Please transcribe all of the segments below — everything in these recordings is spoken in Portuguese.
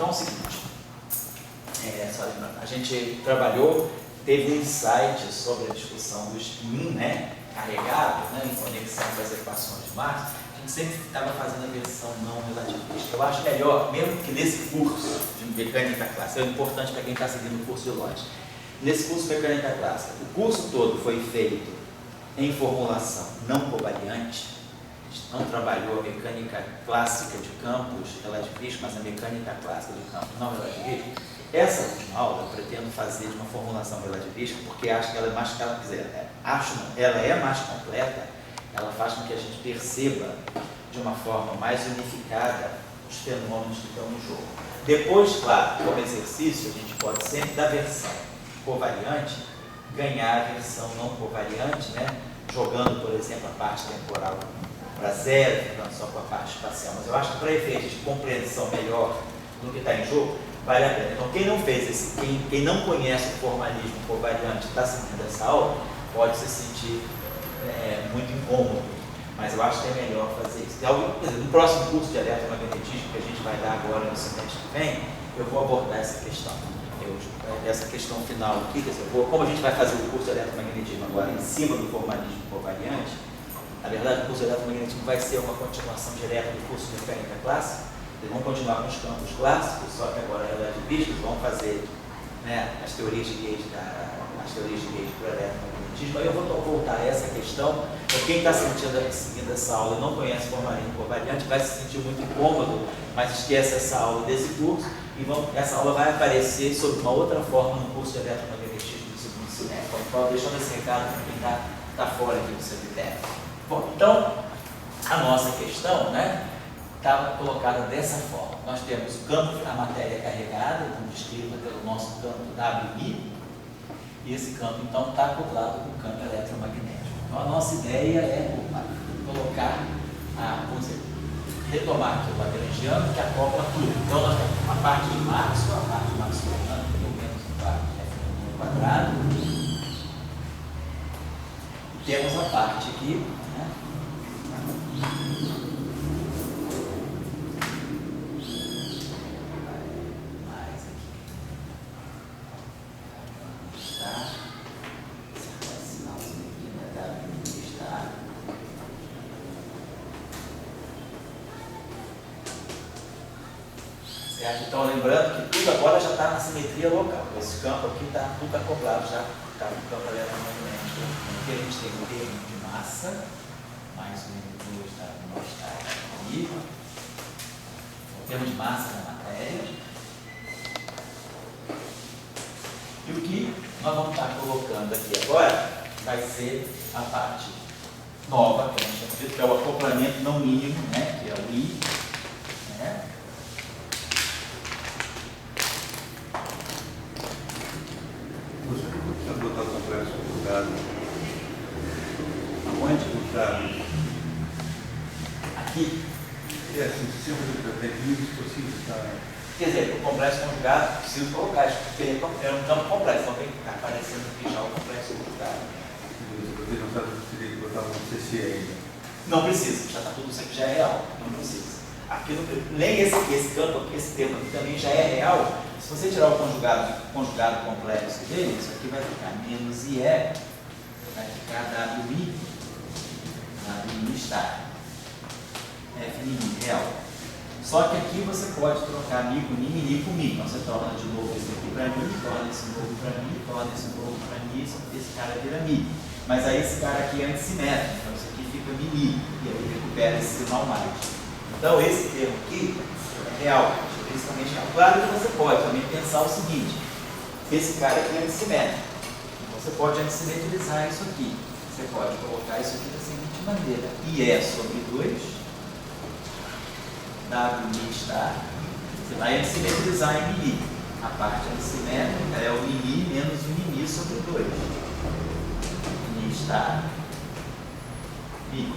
Então é o seguinte, só lembrando, a gente trabalhou, teve um insight sobre a discussão do spin, né, carregado, né, em conexão com as equações de Marx. A gente sempre estava fazendo a versão não relativista. Eu acho melhor, mesmo que nesse curso de mecânica clássica, é importante para quem está seguindo o curso de lógica. Nesse curso de mecânica clássica, o curso todo foi feito em formulação não covariante. A gente não trabalhou a mecânica clássica de campos relativísticos, mas a mecânica clássica de campos não relativísticos. Essa última aula eu pretendo fazer de uma formulação relativista, porque acho que ela é mais, ela é mais completa, ela faz com que a gente perceba de uma forma mais unificada os fenômenos que estão no jogo. Depois, claro, como exercício, a gente pode sempre da versão covariante ganhar a versão não covariante, né? Jogando, por exemplo, a parte temporal para zero, ficando só com a parte espacial. Mas eu acho que para efeitos de compreensão melhor do que está em jogo, vale a pena. Então, quem não fez quem não conhece o formalismo covariante, está seguindo essa aula, pode se sentir muito incômodo. Mas eu acho que é melhor fazer isso. Quer dizer, no próximo curso de eletromagnetismo que a gente vai dar agora no semestre que vem, eu vou abordar essa questão. Essa questão final aqui, quer dizer, como a gente vai fazer o curso de eletromagnetismo agora em cima do formalismo covariante, na verdade o curso de eletromagnetismo vai ser uma continuação direta do curso de mecânica clássica. Eles vão continuar com os campos clássicos, só que agora relativistas, vão fazer, né, as teorias de Gauge para o eletromagnetismo. Aí eu vou voltar a essa questão, porque quem está seguindo essa aula e não conhece o formalismo covariante vai se sentir muito incômodo, mas esquece essa aula desse curso. E essa aula vai aparecer sob uma outra forma no curso de eletromagnetismo do segundo semestre. Então, deixando esse recado para quem está fora aqui do cemitério. Bom, então, a nossa questão, né, está colocada dessa forma. Nós temos o campo da matéria carregada, descrita pelo nosso campo WI, e esse campo, então, está acoplado com o campo eletromagnético. Então, a nossa ideia é colocar retomar aqui o lagrangiano que acopla tudo. Então, nós temos a parte de Maxwell, a parte de Maxwelliana, pelo menos o quadrado, e temos a parte aqui, né? Mais aqui. Está. Esse sinalzinho aqui, né? Está. Então, lembrando que tudo agora já está na simetria local. Esse campo aqui está tudo acoplado, já está no campo eletromagnético. Aqui a gente tem o termo de massa, mais o M2 está aqui. O termo de massa da matéria. E o que nós vamos estar colocando aqui agora vai ser a parte nova, que a gente tinha dito, que é o acoplamento não mínimo, né? Que é o I. Né? Aonde? Aqui. Quer dizer, o complexo conjugado, preciso colocar isso, porque é um campo complexo, então tem que estar aparecendo aqui já o complexo conjugado. Você não sabe se teria que botar um CC ainda. Não precisa, já está tudo isso aqui já é real, não precisa. Aqui nem esse campo aqui, esse termo aqui também já é real. Se você tirar o conjugado complexo dele, isso aqui vai ficar menos IE, vai ficar WI está. F real. Só que aqui você pode trocar mi com ni com mi. Então você torna de novo esse aqui para mi, torna esse novo para mi, torna esse novo para mi, esse cara vira mi. Mas aí esse cara aqui é antissimétrico, então isso aqui fica mi, e aí recupera esse sinal mais. Então esse termo aqui é real, principalmente real. Claro que você pode também pensar o seguinte, esse cara aqui é antissimétrico. Então você pode antissimetrizar isso aqui. Você pode colocar isso aqui da seguinte maneira. IE sobre 2, W está. Você vai antissimetrizar em mi. A parte antissimétrica é o mi menos o mi sobre 2. Mi está. Mi.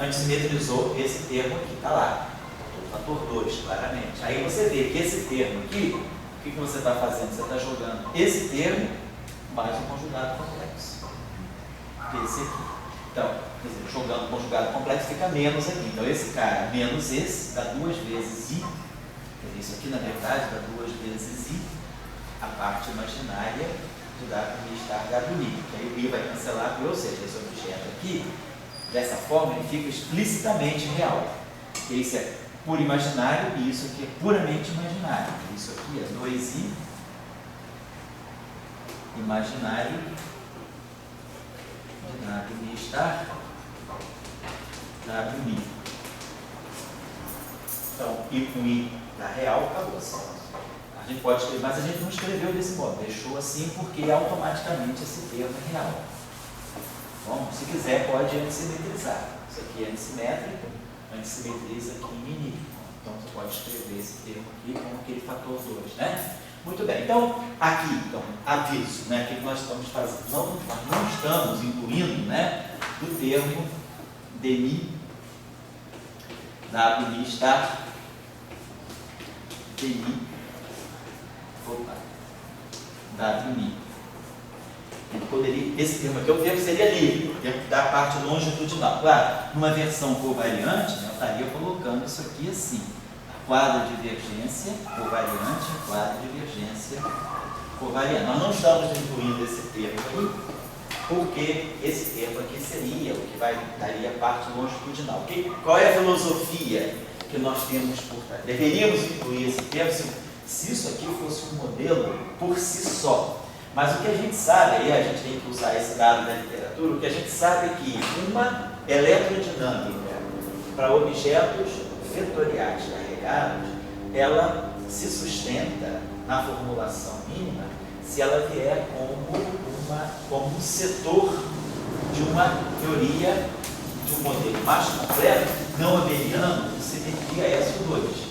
Antissimetrizou esse termo aqui, está lá. O fator 2, claramente. Aí você vê que esse termo aqui, o que você está fazendo? Você está jogando esse termo mais um conjugado complexo. Esse aqui. Então, quer dizer, jogando conjugado complexo fica menos aqui. Então, esse cara menos esse dá 2 vezes I. Quer dizer, isso aqui, na verdade, dá 2 vezes I, a parte imaginária do W estar W I. Que aí o I vai cancelar, ou seja, esse objeto aqui, dessa forma, ele fica explicitamente real. Porque isso é puro imaginário e isso aqui é puramente imaginário. Isso aqui é 2I imaginário de W estar W I. Então, I com I da real, acabou. A gente pode escrever, mas a gente não escreveu desse modo, deixou assim porque automaticamente esse termo é real. Bom, se quiser, pode antissimetrizar. Isso aqui é antissimétrico, antissimetriza aqui em ini. Então, você pode escrever esse termo aqui como aquele fator 2, né? Muito bem. Então, aqui, aviso, né? O que nós estamos fazendo? Nós não estamos incluindo, né, o termo DI, WI está DI, WI. Ele poderia, esse termo aqui é o termo que seria livre, o termo da parte longitudinal. Claro, numa versão covariante, né, eu estaria colocando isso aqui assim: quadra divergência covariante, quadra divergência covariante. Nós não estamos incluindo esse termo aqui, porque esse termo aqui seria o que daria a parte longitudinal. Qual é a filosofia que nós temos por trás? Deveríamos incluir esse termo se isso aqui fosse um modelo por si só. Mas o que a gente sabe, aí a gente tem que usar esse dado da literatura, o que a gente sabe é que uma eletrodinâmica para objetos vetoriais carregados, ela se sustenta na formulação mínima se ela vier como um setor de uma teoria de um modelo mais completo, não abeliano, de simetria SO2.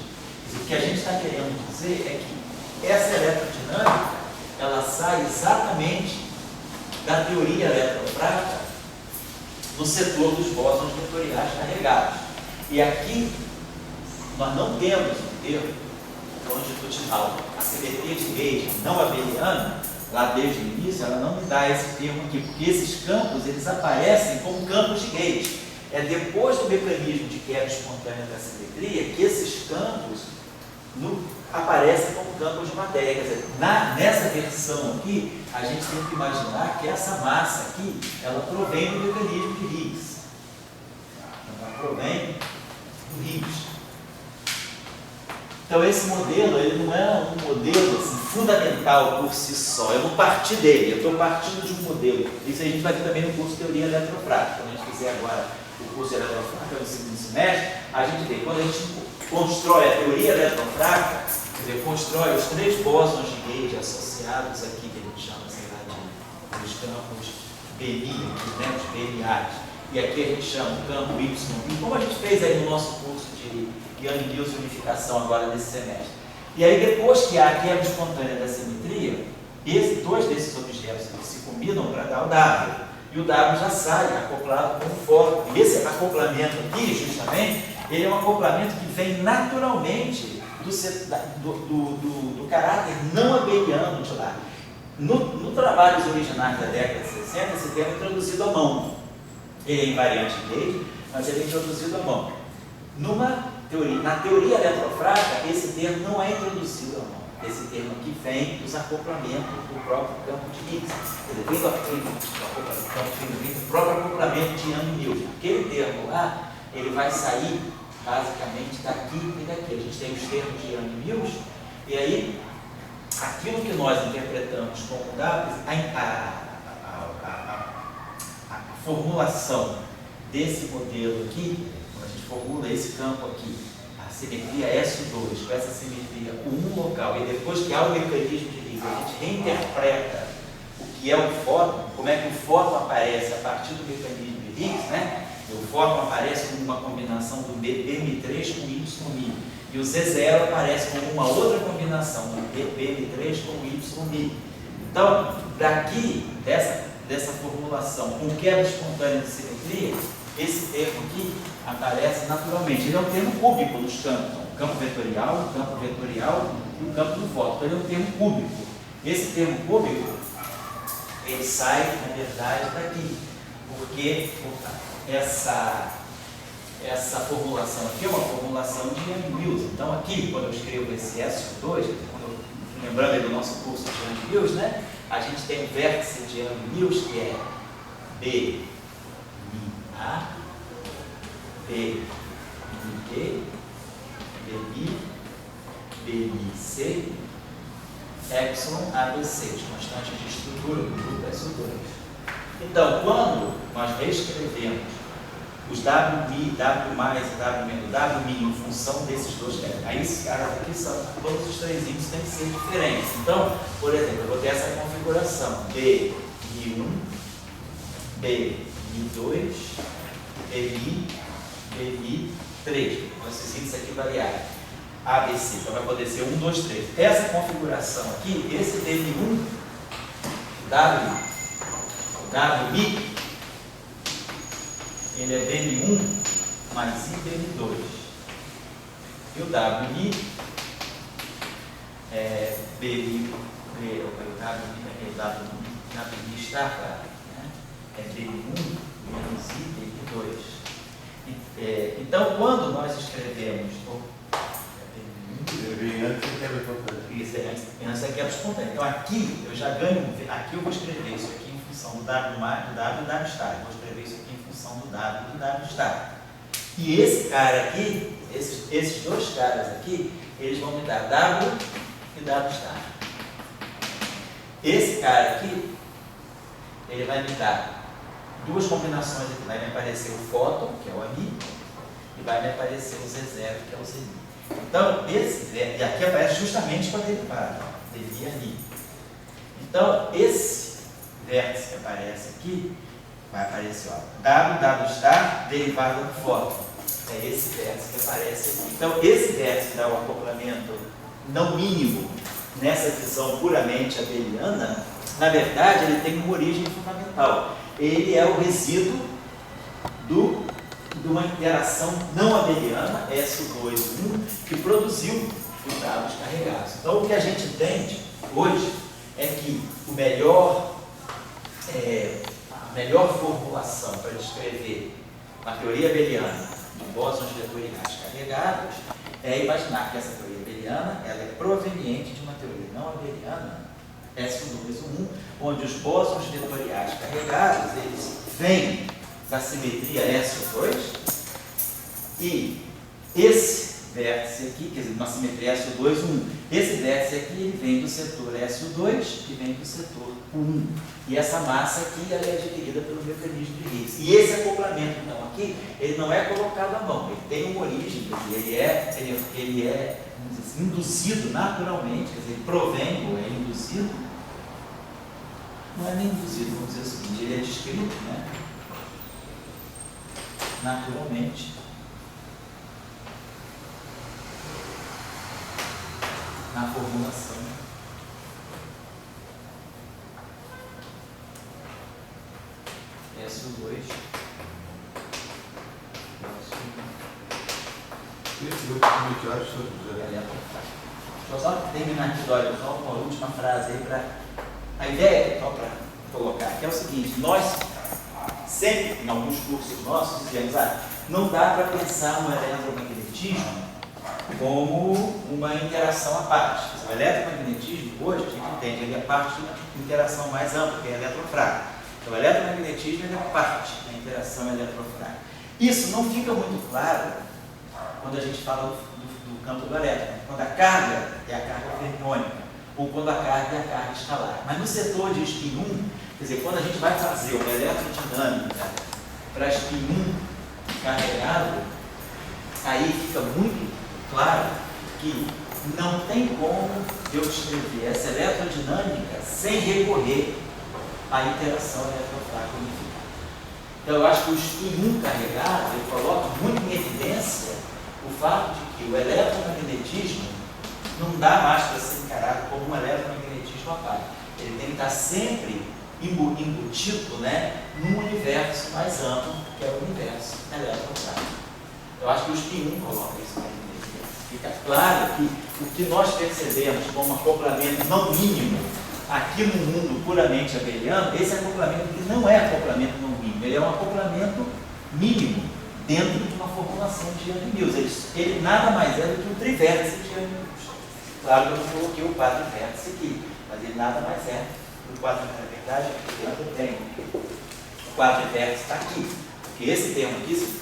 O que a gente está querendo dizer é que essa eletrodinâmica, ela sai exatamente da teoria eletrofrágil no setor dos bósons vetoriais carregados. E aqui, nós não temos um termo longitudinal. A simetria de Gauge não abeliana, lá desde o início, ela não me dá esse termo aqui, porque esses campos, eles aparecem como campos de Gauge. É depois do mecanismo de quebra espontânea da simetria que esses campos aparecem como campos de matéria. Quer dizer, nessa versão aqui, a gente tem que imaginar que essa massa aqui, ela provém do mecanismo de Higgs. Ela provém do Higgs. Então, esse modelo, ele não é um modelo assim, fundamental por si só. Eu não parti dele, eu estou partindo de um modelo. Isso a gente vai ver também no curso de Teoria Eletrofrágica. Quando a gente fizer agora o curso de Eletrofrágica no segundo semestre, a gente vê, quando a gente constrói a teoria eletrofrágica, quer dizer, constrói os 3 bósons de Gauge associados aqui, que a gente chama, sei lá, dos campos BMI, né, os BMAs. E aqui a gente chama o campo YI, como a gente fez aí no nosso curso de Yang-Mills e unificação agora nesse semestre. E aí, depois que há a quebra espontânea da simetria, 2 desses objetos se combinam para dar o W. E o W já sai acoplado com o fóton. E esse acoplamento aqui, justamente, ele é um acoplamento que vem naturalmente do caráter não abeliano de lá. No trabalhos originais da década de 60, esse termo é introduzido à mão. Ele é invariante de Gauge, mas ele é introduzido à mão. Na teoria eletrofrágica, esse termo não é introduzido à mão. Esse termo aqui vem dos acoplamentos do próprio campo de Higgs. Ele vem do próprio acoplamento de Yang-Mills. Aquele termo lá, ele vai sair basicamente daqui e daqui. A gente tem os termos de Yang-Mills, e aí, aquilo que nós interpretamos como W, a formulação desse modelo aqui, quando a gente formula esse campo aqui, a simetria SO2, com essa simetria com um local, e depois que há o mecanismo de Higgs, a gente reinterpreta o que é o fóton, como é que o fóton aparece a partir do mecanismo de Higgs, né? O fóton aparece como uma combinação do BM3 com YI, e o ZZL aparece como uma outra combinação do BM3 com YI. Então, daqui, dessa formulação com quebra espontânea de simetria, esse termo aqui aparece naturalmente. Ele é um termo cúbico nos campos, o campo vetorial e o campo do fóton. Então, ele é um termo cúbico. Esse termo cúbico, ele sai, na verdade, daqui. porque essa formulação aqui é uma formulação de Young-Mills. Então aqui, quando eu escrevo esse SO2, lembrando aí do nosso curso de Young-Mills, né? A gente tem um vértice de Young-Mills que é BMA, BMB, BMI, BMC, Epsilon, ABC, as constantes de estrutura do grupo SO2. Então, quando nós reescrevemos os WMI, W+, e W-min em função desses dois caras, aí esses caras aqui são, todos os três índices têm que ser diferentes. Então, por exemplo, eu vou ter essa configuração BI1, BI2, BI, BI3, então esses índices aqui variáveis, ABC, então vai poder ser 1, 2, 3. Essa configuração aqui, esse BI1, WI, ele é BM1 mais IBM2. E o WI é WI está, claro, né? É BM1 menos IBM2. Então, quando nós escrevemos isso é quebra espontânea. Então aqui eu já ganho, aqui eu vou escrever isso aqui em função do W+, do W e W star. Vou escrever isso aqui em função do W e do W star. E esse cara aqui, esses dois caras aqui, eles vão me dar W e W star. Esse cara aqui, ele vai me dar duas combinações aqui. Vai me aparecer o fóton, que é o AMI, e vai me aparecer o Z0, que é o ZI. Então, e aqui aparece justamente com a derivada, devia ali. Então, esse vértice que aparece aqui, vai aparecer, ó, W star, derivada do fóton. É esse vértice que aparece aqui. Então, esse vértice que dá o acoplamento não mínimo nessa visão puramente abeliana, na verdade, ele tem uma origem fundamental. Ele é o resíduo de uma interação não abeliana, SO2,1, que produziu os dados carregados. Então, o que a gente entende hoje é que a melhor formulação para descrever a teoria abeliana de bósons vetoriais carregados é imaginar que essa teoria abeliana ela é proveniente de uma teoria não abeliana, SO2,1, onde os bósons vetoriais carregados eles vêm da simetria SO2 e esse vértice aqui, quer dizer, uma simetria SO2, 1, esse vértice aqui ele vem do setor SO2 e vem do setor 1. E essa massa aqui ela é adquirida pelo mecanismo de Higgs. E esse acoplamento, então, aqui, ele não é colocado à mão, ele tem uma origem, ele é vamos dizer assim, induzido naturalmente, quer dizer, ele provém ou é induzido, não é nem induzido, vamos dizer o seguinte, ele é descrito, né? Naturalmente, na formulação SO2. Esse grupo de meteoros, Deixa eu só terminar aqui, olha, só uma última frase aí para. A ideia, só para colocar, que é o seguinte: nós sempre, em alguns cursos nossos, dizemos, não dá para pensar no eletromagnetismo como uma interação à parte. O eletromagnetismo, hoje, a gente entende, ele é parte da interação mais ampla, que é a eletrofrágil. Então, o eletromagnetismo é parte da interação eletrofrágil. Isso não fica muito claro quando a gente fala do campo do elétron, quando a carga é a carga fermiônica, ou quando a carga é a carga escalar. Mas no setor de spin 1, quer dizer, quando a gente vai fazer uma eletrodinâmica para spin 1 carregado, aí fica muito claro que não tem como eu descrever essa eletrodinâmica sem recorrer à interação eletrofrágil unificada. Então, eu acho que o spin 1 carregado, ele coloca muito em evidência o fato de que o eletromagnetismo não dá mais para ser encarado como um eletromagnetismo à parte. Ele tem que estar sempre embutido, né, num universo mais amplo, que é o universo eletrofrágil. Eu acho que o spin 1 coloca isso mais em evidência. Fica claro que o que nós percebemos como acoplamento não mínimo aqui no mundo puramente abeliano, esse acoplamento aqui não é acoplamento não mínimo, ele é um acoplamento mínimo dentro de uma formulação de Young-Mills. Ele nada mais é do que um trivértice de Young-Mills. Claro que eu não coloquei o quadrivértice aqui, mas ele nada mais é do quadrivértice. Na verdade, eu tenho. O quadrivértice está aqui. Porque esse termo aqui, se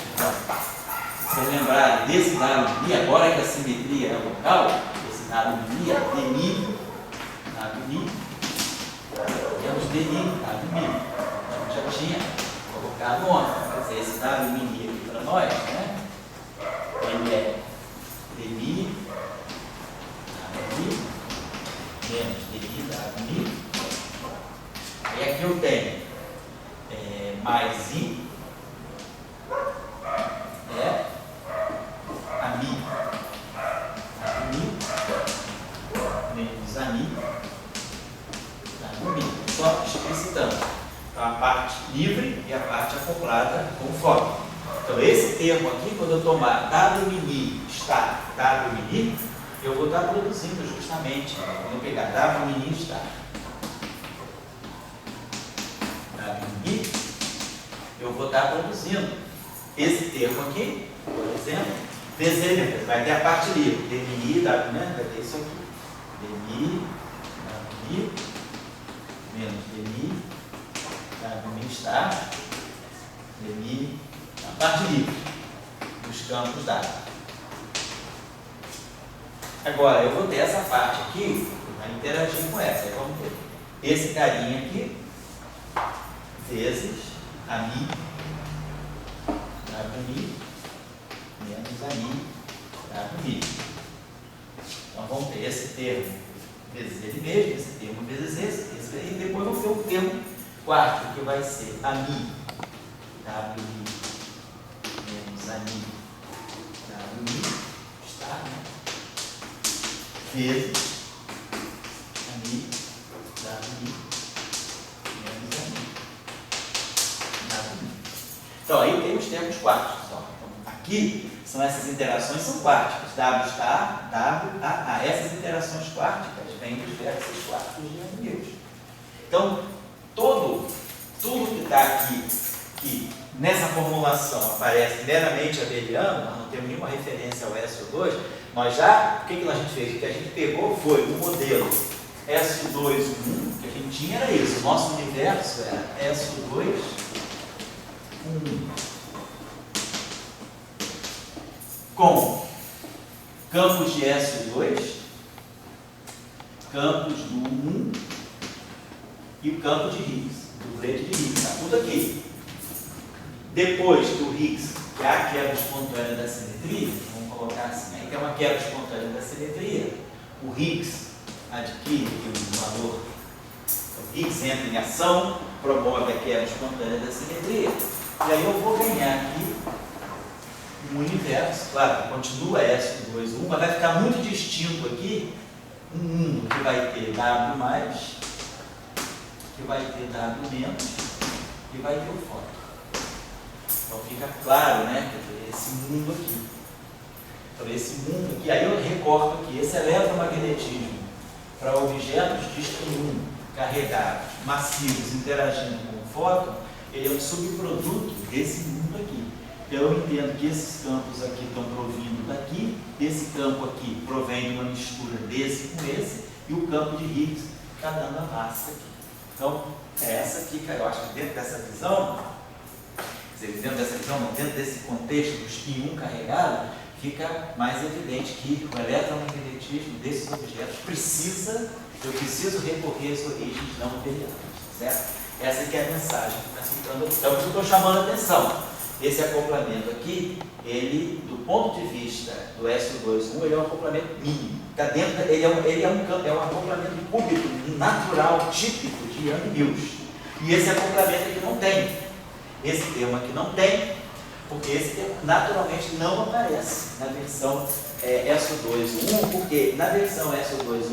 vocês lembrarem desse dado mi, agora que a simetria é local, esse dado mi é dmi, temos dmi, dado mi. A gente já tinha colocado ontem. Quer dizer, esse dado mi aqui para nós, né? Ele é dmi, dado mi, menos dmi, dado mi. E aqui eu tenho mais i é a mi menos a mi dado mi. Só explicitando. Então, a parte livre e a parte acoplada com foco. Então, esse termo aqui, quando eu tomar W' está W', eu vou estar produzindo justamente. Quando eu pegar W' está W', eu vou estar produzindo esse termo aqui, por exemplo, vezes, vai ter a parte livre, dmi, W, né? Vai ter isso aqui. Dmi, W', menos dmi, W' está, dmi, a parte livre dos campos dados. Agora, eu vou ter essa parte aqui, que vai interagir com essa. Aí vamos ter esse carinha aqui, vezes a mi, W' menos a mi, W'. Então vamos ter esse termo vezes ele mesmo, esse termo vezes esse, e depois eu vou ter o termo quarto, que vai ser a mi, W' menos a mi, W' está, né? Vezes a mi, W' menos a mi. Então, aí tem os termos quárticos. Então, aqui são essas interações são quárticas. W está, W, A, A. Essas interações quárticas vêm dos vértices quárticos de Young-Mills. Então, tudo que está aqui, que nessa formulação aparece meramente abeliano, nós não temos nenhuma referência ao SO2, nós já, o que a gente fez? O que a gente pegou foi o modelo SO2, que a gente tinha era isso. O nosso universo era SO2, com campos de SO2, campos do 1 e o campo de Higgs, do duplete de Higgs, está tudo aqui. Depois que o Higgs, que é a quebra espontânea da simetria, vamos colocar assim, aí que é uma quebra espontânea da simetria, o Higgs adquire um valor, o Higgs entra em ação, promove a quebra espontânea da simetria, e aí eu vou ganhar aqui um universo, claro, continua S2, 1, mas vai ficar muito distinto aqui um mundo que vai ter W+, que vai ter W- e vai ter o fóton. Então fica claro, né, esse mundo aqui. Então esse mundo aqui, aí eu recorto aqui, esse eletromagnetismo para objetos de spin 1 carregados, massivos, interagindo com o fóton, ele é um subproduto desse mundo aqui. Então eu entendo que esses campos aqui estão provindo daqui, esse campo aqui provém de uma mistura desse com esse, e o campo de Higgs está dando a massa aqui. Então, é essa aqui, que eu acho que dentro dessa visão, dentro desse contexto do spin 1 carregado, fica mais evidente que o eletromagnetismo desses objetos eu preciso recorrer às origens não abelianas, certo? Essa aqui é a mensagem que está ficando. Então, eu estou chamando a atenção. Esse acoplamento aqui, ele, do ponto de vista do SO2, ele é um acoplamento mínimo. Tá dentro, ele é um acoplamento cúbico, natural, típico de Young-Mills. E esse acoplamento aqui não tem. Esse termo aqui não tem, porque esse termo naturalmente não aparece na versão SO2, porque na versão SO2,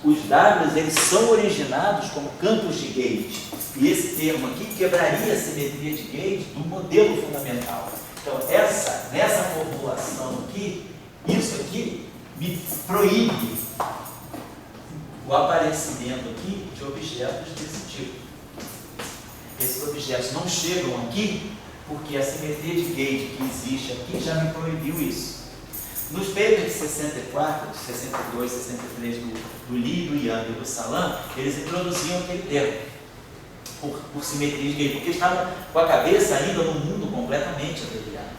os Ws eles são originados como campos de gauge. E esse termo aqui quebraria a simetria de gauge do modelo fundamental. Então, nessa formulação aqui, isso aqui me proíbe o aparecimento aqui de objetos desse tipo. Esses objetos não chegam aqui porque a simetria de gauge que existe aqui já me proibiu isso. Nos papers de 64, de 62, 63 do Lee, do Yang e do Salam, eles introduziam aquele termo por simetria de gauge, porque estavam com a cabeça ainda no mundo completamente abeliano.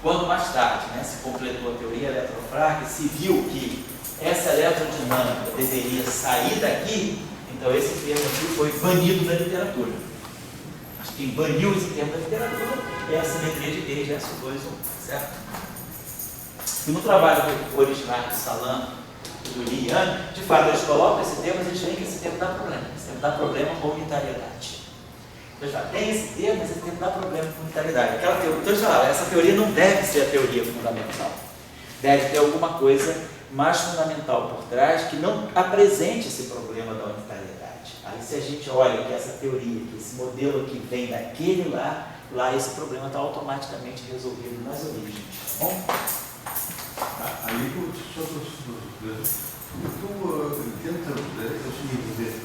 Quando mais tarde, né, se completou a teoria eletrofrágil e se viu que essa eletrodinâmica deveria sair daqui, então esse termo aqui foi banido da literatura. Mas quem baniu esse termo da literatura é a simetria de gauge S2-1, certo? E no trabalho original do Salam e do Lee Yang, de fato eles colocam esse termo, mas eles veem que esse termo dá problema. Esse termo dá problema com unitariedade. Então, já tem esse termo, mas esse termo dá problema com unitariedade. Aquela teoria, então, já, essa teoria não deve ser a teoria fundamental. Deve ter alguma coisa mais fundamental por trás que não apresente esse problema da unitariedade. Aí, se a gente olha que essa teoria, que esse modelo aqui vem daquele lá esse problema está automaticamente resolvido nas origens. Tá bom? Aí, só tu tenta o seguinte,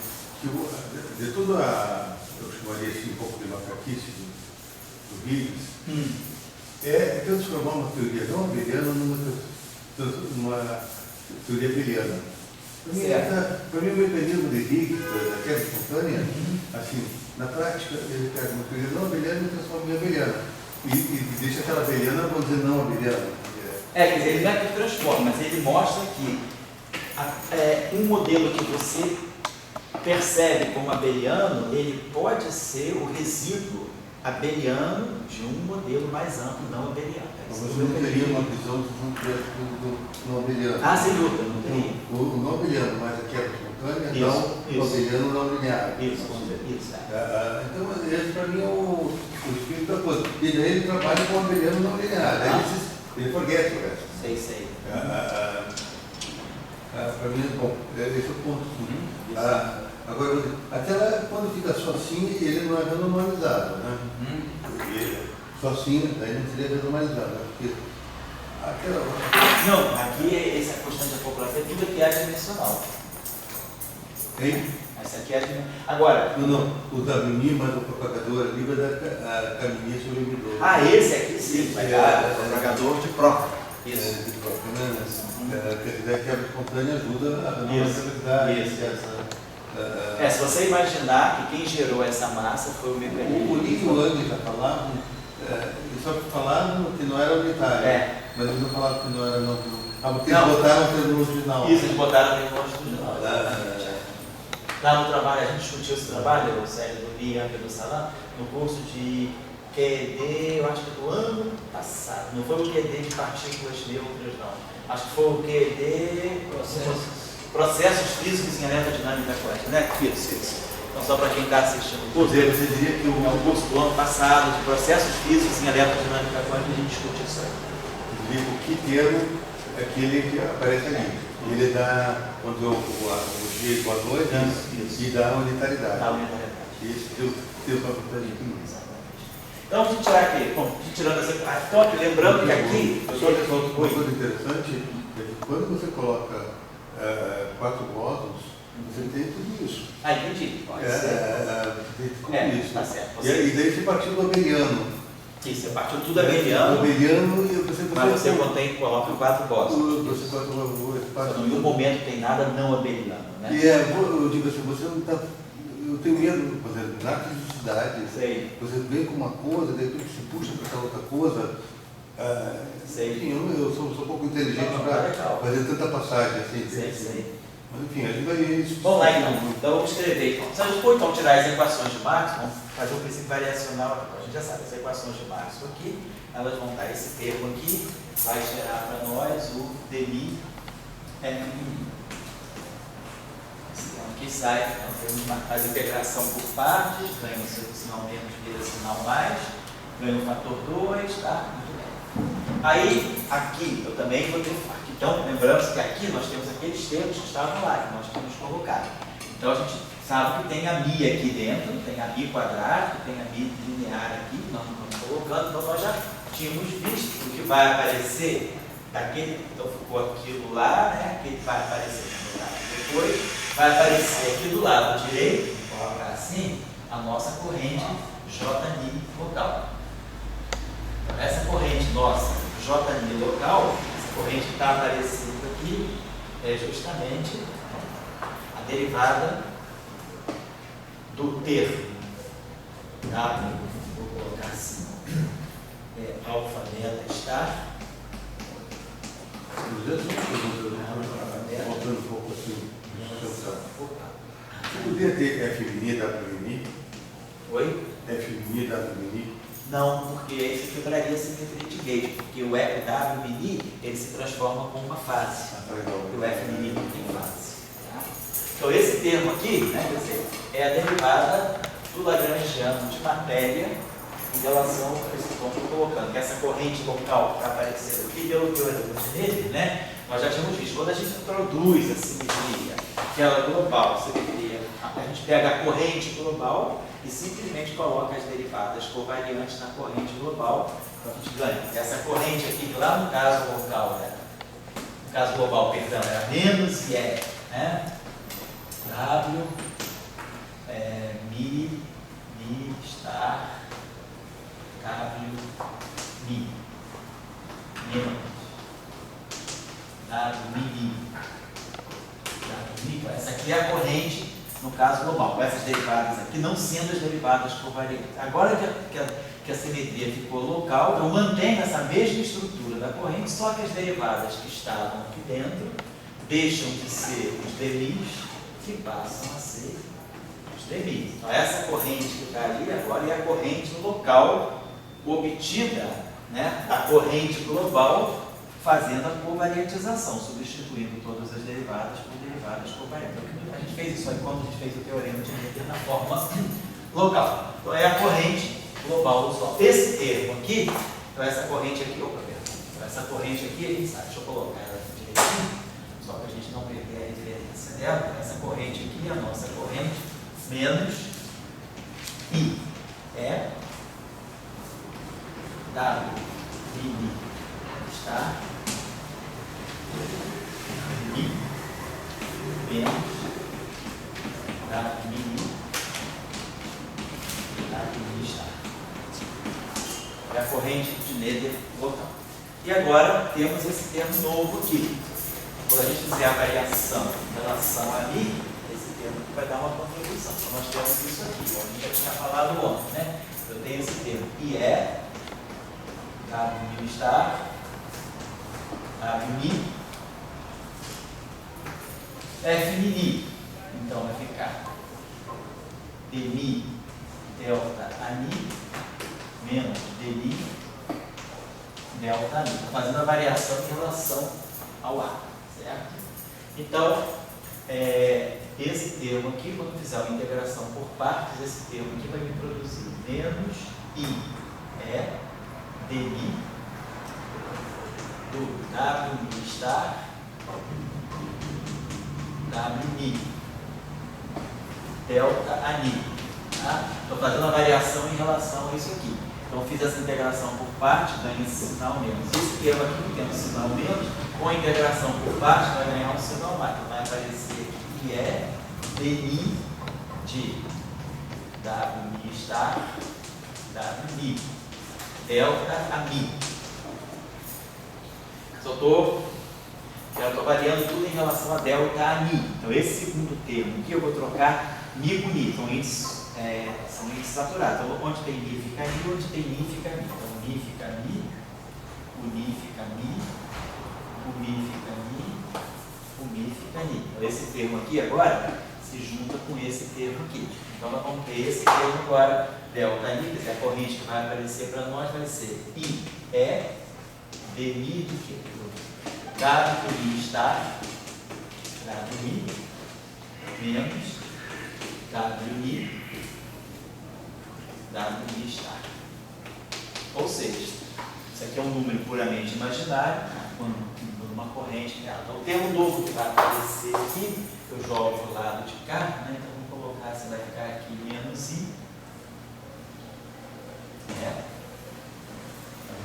de toda a, eu chamaria assim um pouco de macaquice do Higgs, é transformar uma teoria não abeliana numa teoria abeliana. Para mim, o mecanismo de Higgs, da queda espontânea, assim, na prática, ele pega uma teoria não abeliana e transforma em abeliana. E deixa aquela abeliana, vamos dizer, não abeliana. Quer dizer, ele não é que transforma, mas ele mostra que um modelo que você percebe como abeliano, ele pode ser o resíduo abeliano de um modelo mais amplo, não abeliano. Mas você não teria uma visão do não abeliano. Ah, sem dúvida, não teria. O não abeliano, mas a quebra espontânea, não o abeliano não linear. Isso. Então, esse para mim é o espírito da coisa. E daí ele trabalha com o abeliano não linear. Ele forget o resto. Sei. Para mim, bom, esse é o ponto. Agora, até lá, quando fica só assim, ele não é renormalizado, né? Só assim, daí não seria renormalizado, né? Porque aquela... Não, aqui essa questão da população é tudo aqui é adimensional. Hein? Essa aqui é adimensional. Agora... Não, o da mini, mas o propagador ali vai dar caminho sobre o emissor. Esse aqui sim, vai dar propagador de próprio. Isso. De próprio, né? Quer dizer, a quebra espontânea ajuda a não estabilidade. Se você imaginar que quem gerou essa massa foi o mecanismo. O Lee e o Yang já falavam, eles só falavam que não era unitário, mas eles não falavam que não era não. Porque eles botaram o termo original. Isso, eles botaram o termo original. Lá no trabalho, a gente discutiu esse trabalho, o Sérgio do Lee e do Salam, no curso de QED, eu acho que do ano passado. Não foi o QED de partículas neutras, não. Acho que foi o QED processos físicos em eletrodinâmica quântica, né? Isso. Então, só para quem está assistindo o curso, Você diria que o curso do ano passado de processos físicos em eletrodinâmica quântica, a gente discutiu isso aí. o que termo é aquele que aparece ali. Ele dá, quando o G igual a 2, e dá a unitaridade. Isso que eu estou falando. Então, vamos tirar aqui. Bom, tirando essa. Então, lembrando que aqui. Uma coisa interessante é que quando você coloca 4 módulos, você tem tudo isso. Entendi. Tem tudo isso. Tá certo. E daí você partiu do abeliano. Isso, você partiu tudo abeliano. Abeliano e você. Mas você coloca 4 bósons. Você coloca em nenhum momento tem nada não abeliano, né? E eu digo assim, você não está. Eu tenho medo, por exemplo, na fisicidade, você vem com uma coisa, de repente se puxa para aquela outra coisa. Enfim, eu sou um pouco inteligente para fazer tanta passagem assim. Mas enfim, a gente vai. Vamos lá então vamos escrever. Se a gente for então tirar as equações de Maxwell, vamos fazer o princípio variacional, a gente já sabe, as equações de Maxwell aqui, elas vão dar esse termo aqui, vai gerar para nós o dmi que sai, nós temos a integração por partes, ganha o seu sinal menos, vira sinal mais, ganha o fator 2, tá? Muito bem. Aí, aqui, eu também vou ter aqui. Então, lembrando que aqui nós temos aqueles termos que estavam lá, que nós tínhamos colocado. Então, a gente sabe que tem a mi aqui dentro, tem a mi quadrado, tem a mi linear aqui, que nós não estamos colocando, então nós já tínhamos visto o que vai aparecer daquele, então ficou aquilo lá, né? Que vai aparecer no lugar depois. vai aparecer aqui do lado direito, vou colocar assim, a nossa corrente JNI local. Então, essa corrente nossa, JNI local, essa corrente que está aparecendo aqui, é justamente a derivada do termo W, vou colocar assim, alfa, beta, star. Voltando um pouco assim, você poderia ter F mini, W mini? Oi? F mini, W mini? Não, porque isso quebraria a simetria de gauge, porque o W mini ele se transforma com uma fase, e o F mini não tem fase. Tá? Então esse termo aqui, né, quer dizer, é a derivada do lagrangiano de matéria em relação a esse ponto que eu estou colocando, que essa corrente local que está aparecendo aqui, pelo teorema de Schneider, né, nós já tínhamos visto, quando a gente introduz a simetria, aquela global, simetria, a gente pega a corrente global e simplesmente coloca as derivadas covariantes na corrente global, então a gente ganha. Essa corrente aqui, lá no caso local, no caso global, perdão, era menos IE, né? W, mi, star, W, mi, menos, W, mi, essa aqui é a corrente, no caso global, com essas derivadas aqui, não sendo as derivadas covariantes. Agora que a simetria ficou local, eu mantenho essa mesma estrutura da corrente, só que as derivadas que estavam aqui dentro deixam de ser os demis e passam a ser os demis. Então, essa corrente que está ali agora é a corrente local obtida, né, da corrente global, fazendo a covariantização, substituindo todas as derivadas por derivadas covariantes. Então, a gente fez isso aí quando a gente fez o teorema de Schneider na forma local. Então, é a corrente global usual. Esse termo aqui, então essa corrente aqui, então essa corrente aqui, a gente sabe, deixa eu colocar ela aqui direitinho, só para a gente não perder a referência dela. Essa corrente aqui é a nossa corrente menos I é W mini está I menos W mini está. É a corrente de Schneider local. E agora temos esse termo novo aqui. Quando a gente fizer a variação em relação a mi, esse termo aqui vai dar uma contribuição. Então nós temos isso aqui, como a gente já tinha falado ontem, né? Eu tenho esse termo I é W mini está W mi F mini. Então vai ficar dmi delta ani menos dmi delta ani. Estou fazendo a variação em relação ao A, certo? Então, esse termo aqui, quando fizer uma integração por partes, esse termo aqui vai me produzir menos I é dmi do W mi star W mi delta ani. Estou fazendo a variação em relação a isso aqui. Então, fiz essa integração por parte, ganha esse sinal menos. Esse termo aqui tem um sinal menos, com a integração por parte vai ganhar um sinal mais. Então, vai aparecer aqui que é dmi de W mi star W mi delta a mi. Eu estou variando tudo em relação a delta a mi. Então, esse segundo termo aqui eu vou trocar mi por ni. São índices saturados. Então, onde tem mi fica mi, onde tem mi fica mi. Então, mi fica mi, o ni fica mi, o mi fica mi, o mi fica ni. Então, esse termo aqui agora se junta com esse termo aqui. Então, nós vamos ter esse termo agora, delta ni, quer dizer, a corrente que vai aparecer para nós vai ser I é dmi do que? W mi está, W mi menos W mi está. Ou seja, isso aqui é um número puramente imaginário, quando uma corrente real. Então, o termo novo que vai aparecer aqui, eu jogo para o lado de cá, né? Então, vou colocar, você vai ficar aqui menos I,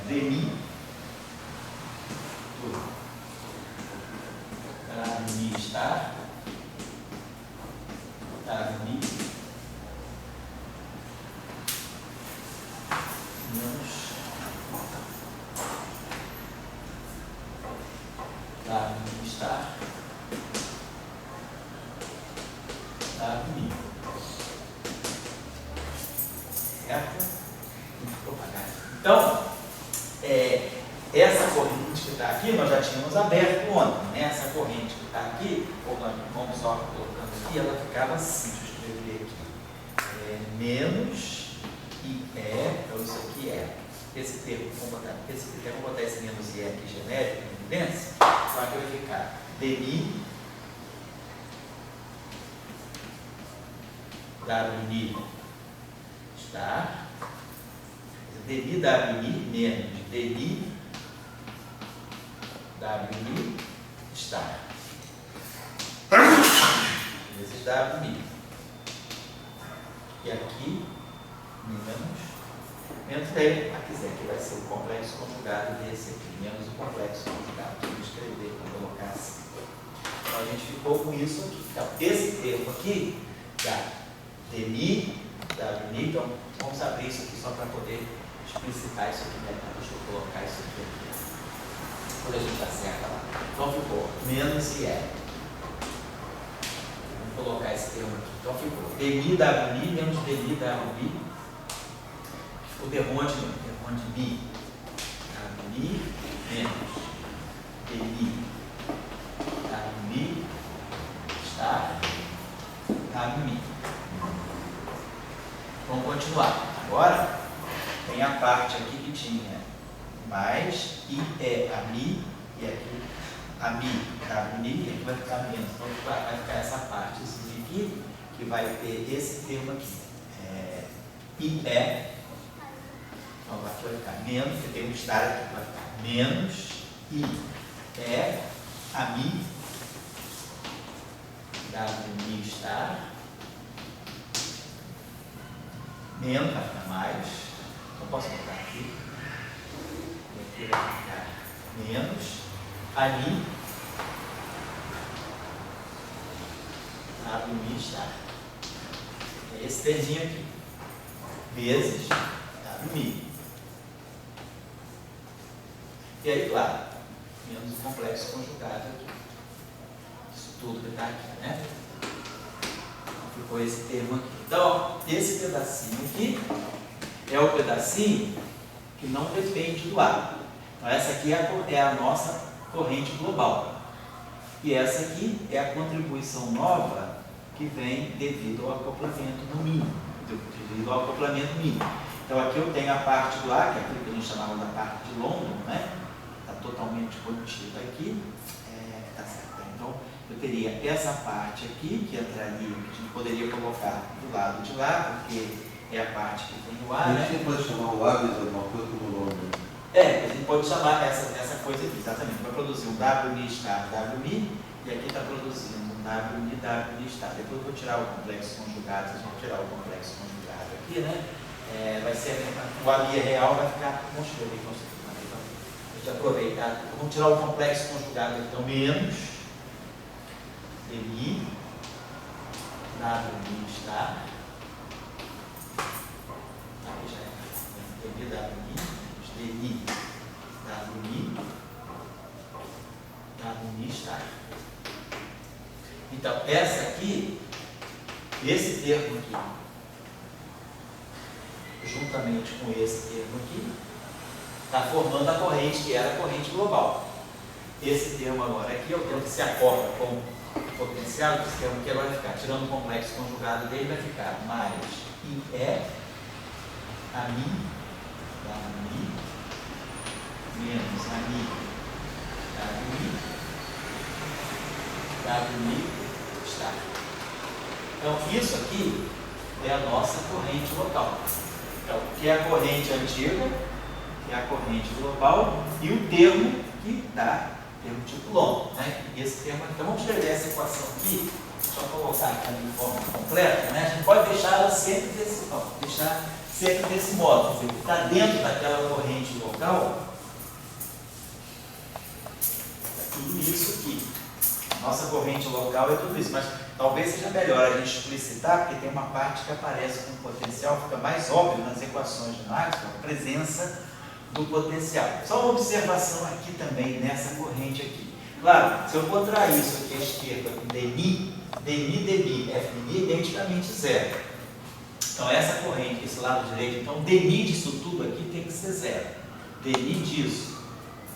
dmi do mi está certo? Então, essa corrente que está aqui, nós já tínhamos aberto ontem, né? Essa corrente que está aqui, ou nós vamos só colocando aqui, ela ficava assim, deixa eu escrever aqui, menos IE, então isso aqui é, esse termo, vamos botar esse menos IE aqui genérico, em evidência, então aqui vai ficar DI, WI está, DI WI menos DI WI está. Vezes WI. E aqui, menos daí, aqui vai ser o complexo conjugado desse aqui, menos o complexo conjugado. Vou escrever, vou colocar assim. Então a gente ficou com isso aqui. Então, esse termo aqui, dá DI WI, então vamos abrir isso aqui só para poder explicitar isso aqui, né? Deixa eu colocar isso aqui. Quando a gente acerta lá. Então ficou menos IE. Vamos colocar esse termo aqui. Então ficou DI WI menos DI WI. O derrone bi. WI menos DI WI está WI. Vamos continuar. Agora tem a parte aqui que tinha mais IE a mi, e aqui a mi, WI, e aqui vai ficar menos. Então vai ficar essa parte aqui, que vai ter esse termo aqui. IE, então aqui vai ficar menos, que tem um estar aqui, vai ficar menos IE a mi, WI estar, menos, vai ficar mais. Então posso botar aqui. Aqui vai ficar menos ali WI está. É esse terminho aqui. Vezes WI. E aí, claro, menos o complexo conjugado aqui. Isso tudo que está aqui, né? Então, ficou esse termo aqui. Então, esse pedacinho aqui é o pedacinho que não depende do ar. Então, essa aqui é a nossa corrente global. E essa aqui é a contribuição nova que vem devido ao acoplamento no mínimo. Devido ao acoplamento mínimo. Então, aqui eu tenho a parte do ar, que é aquilo que a gente chamava da parte de London, né? Está totalmente contida aqui. Tá certo. Então, eu teria essa parte aqui, que entraria, que a gente poderia colocar do lado de lá, porque é a parte que tem o ar. A gente pode chamar o ar de alguma coisa como London. A gente pode chamar essa coisa aqui, exatamente. Vai produzir um WI estar WI, e aqui está produzindo um WI estar. Depois eu vou tirar o complexo conjugado, vocês vão tirar o complexo conjugado aqui, né? Vai ser o AMI real, vai ficar. Vamos escrever com isso aqui. Então, a gente aproveitar. Vamos tirar o complexo conjugado aqui, então menos DI WI estar. Aqui já é DI WI está. Então, essa aqui, esse termo aqui, juntamente com esse termo aqui, está formando a corrente, que era a corrente global. Esse termo agora aqui é o termo que se acopla com o potencial, esse termo aqui agora vai ficar, tirando o complexo conjugado dele, vai ficar mais IE a mi, menos WI está. Então, isso aqui é a nossa corrente local. Então, que é a corrente antiga, que é a corrente global, e o termo que dá, termo tipo longo, né? E esse termo, então, vamos escrever essa equação aqui, só colocar aqui de forma completa, né? A gente pode deixar ela sempre desse modo, quer dizer, está dentro daquela corrente local, tudo isso aqui. Nossa corrente local é tudo isso, mas talvez seja melhor a gente explicitar, porque tem uma parte que aparece com potencial, fica mais óbvio nas equações de Maxwell, a presença do potencial. Só uma observação aqui também, nessa corrente aqui. Claro, se eu contrair isso aqui à esquerda com DI, FI é identicamente zero. Então essa corrente, esse lado direito, então DNI disso tudo aqui tem que ser zero. DNI disso,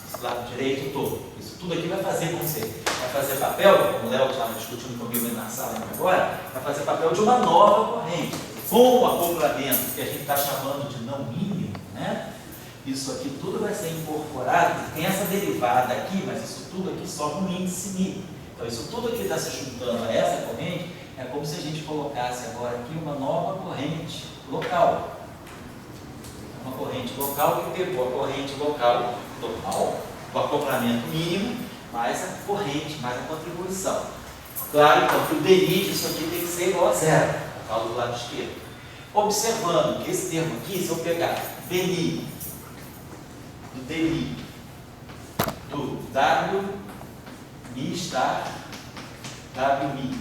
esse lado direito todo. Isso tudo aqui vai fazer com você. Vai fazer papel, como o Léo estava discutindo comigo na sala agora, vai fazer papel de uma nova corrente. Com o acoplamento que a gente está chamando de não mínimo, né? Isso aqui tudo vai ser incorporado, tem essa derivada aqui, mas isso tudo aqui só no índice μ. Então isso tudo aqui está se juntando a essa corrente, é como se a gente colocasse agora aqui uma nova corrente local. Uma corrente local que pegou a corrente local total, o acoplamento mínimo, mais a corrente, mais a contribuição. Claro, então, que o DNI disso aqui tem que ser igual a zero, eu falo do lado esquerdo. Observando que esse termo aqui, se eu pegar DNI, do W, Mi estar, W Mi,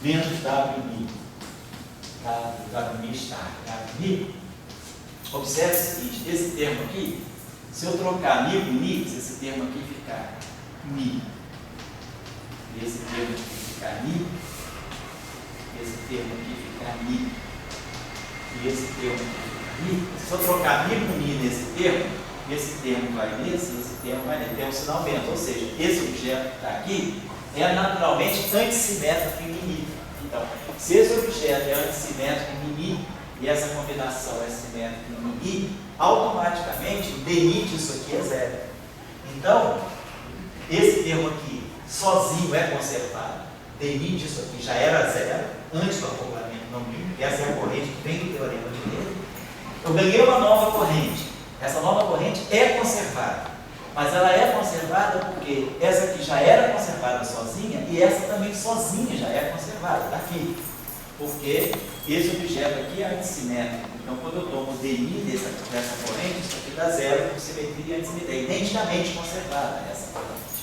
menos W Mi, W Mi estar, W Mi, observe o seguinte, esse termo aqui, se eu trocar Mi com Mi, se esse termo aqui ficar Mi, e esse termo aqui ficar Mi, esse termo aqui ficar Mi, e esse termo aqui ficar Mi, se eu trocar Mi com Mi nesse termo, esse termo vai nesse, esse termo vai nesse, tem um sinal menos, ou seja, esse objeto que está aqui é naturalmente antissimétrico em Mi. Então, se esse objeto é antissimétrico em Mi e essa combinação é simétrica em Mi, automaticamente o DNI disso aqui é zero. Então, esse termo aqui sozinho é conservado. DNI disso aqui já era zero antes do acoplamento não mínimo, essa é a corrente que vem do teorema de Rede. Eu ganhei uma nova corrente. Essa nova corrente é conservada, mas ela é conservada porque essa aqui já era conservada sozinha e essa também sozinha já é conservada, está aqui. Porque esse objeto aqui é antissimétrico. Então, quando eu tomo o DNI dessa corrente, isso aqui dá zero por simetria e antissimetria, identicamente conservada essa corrente.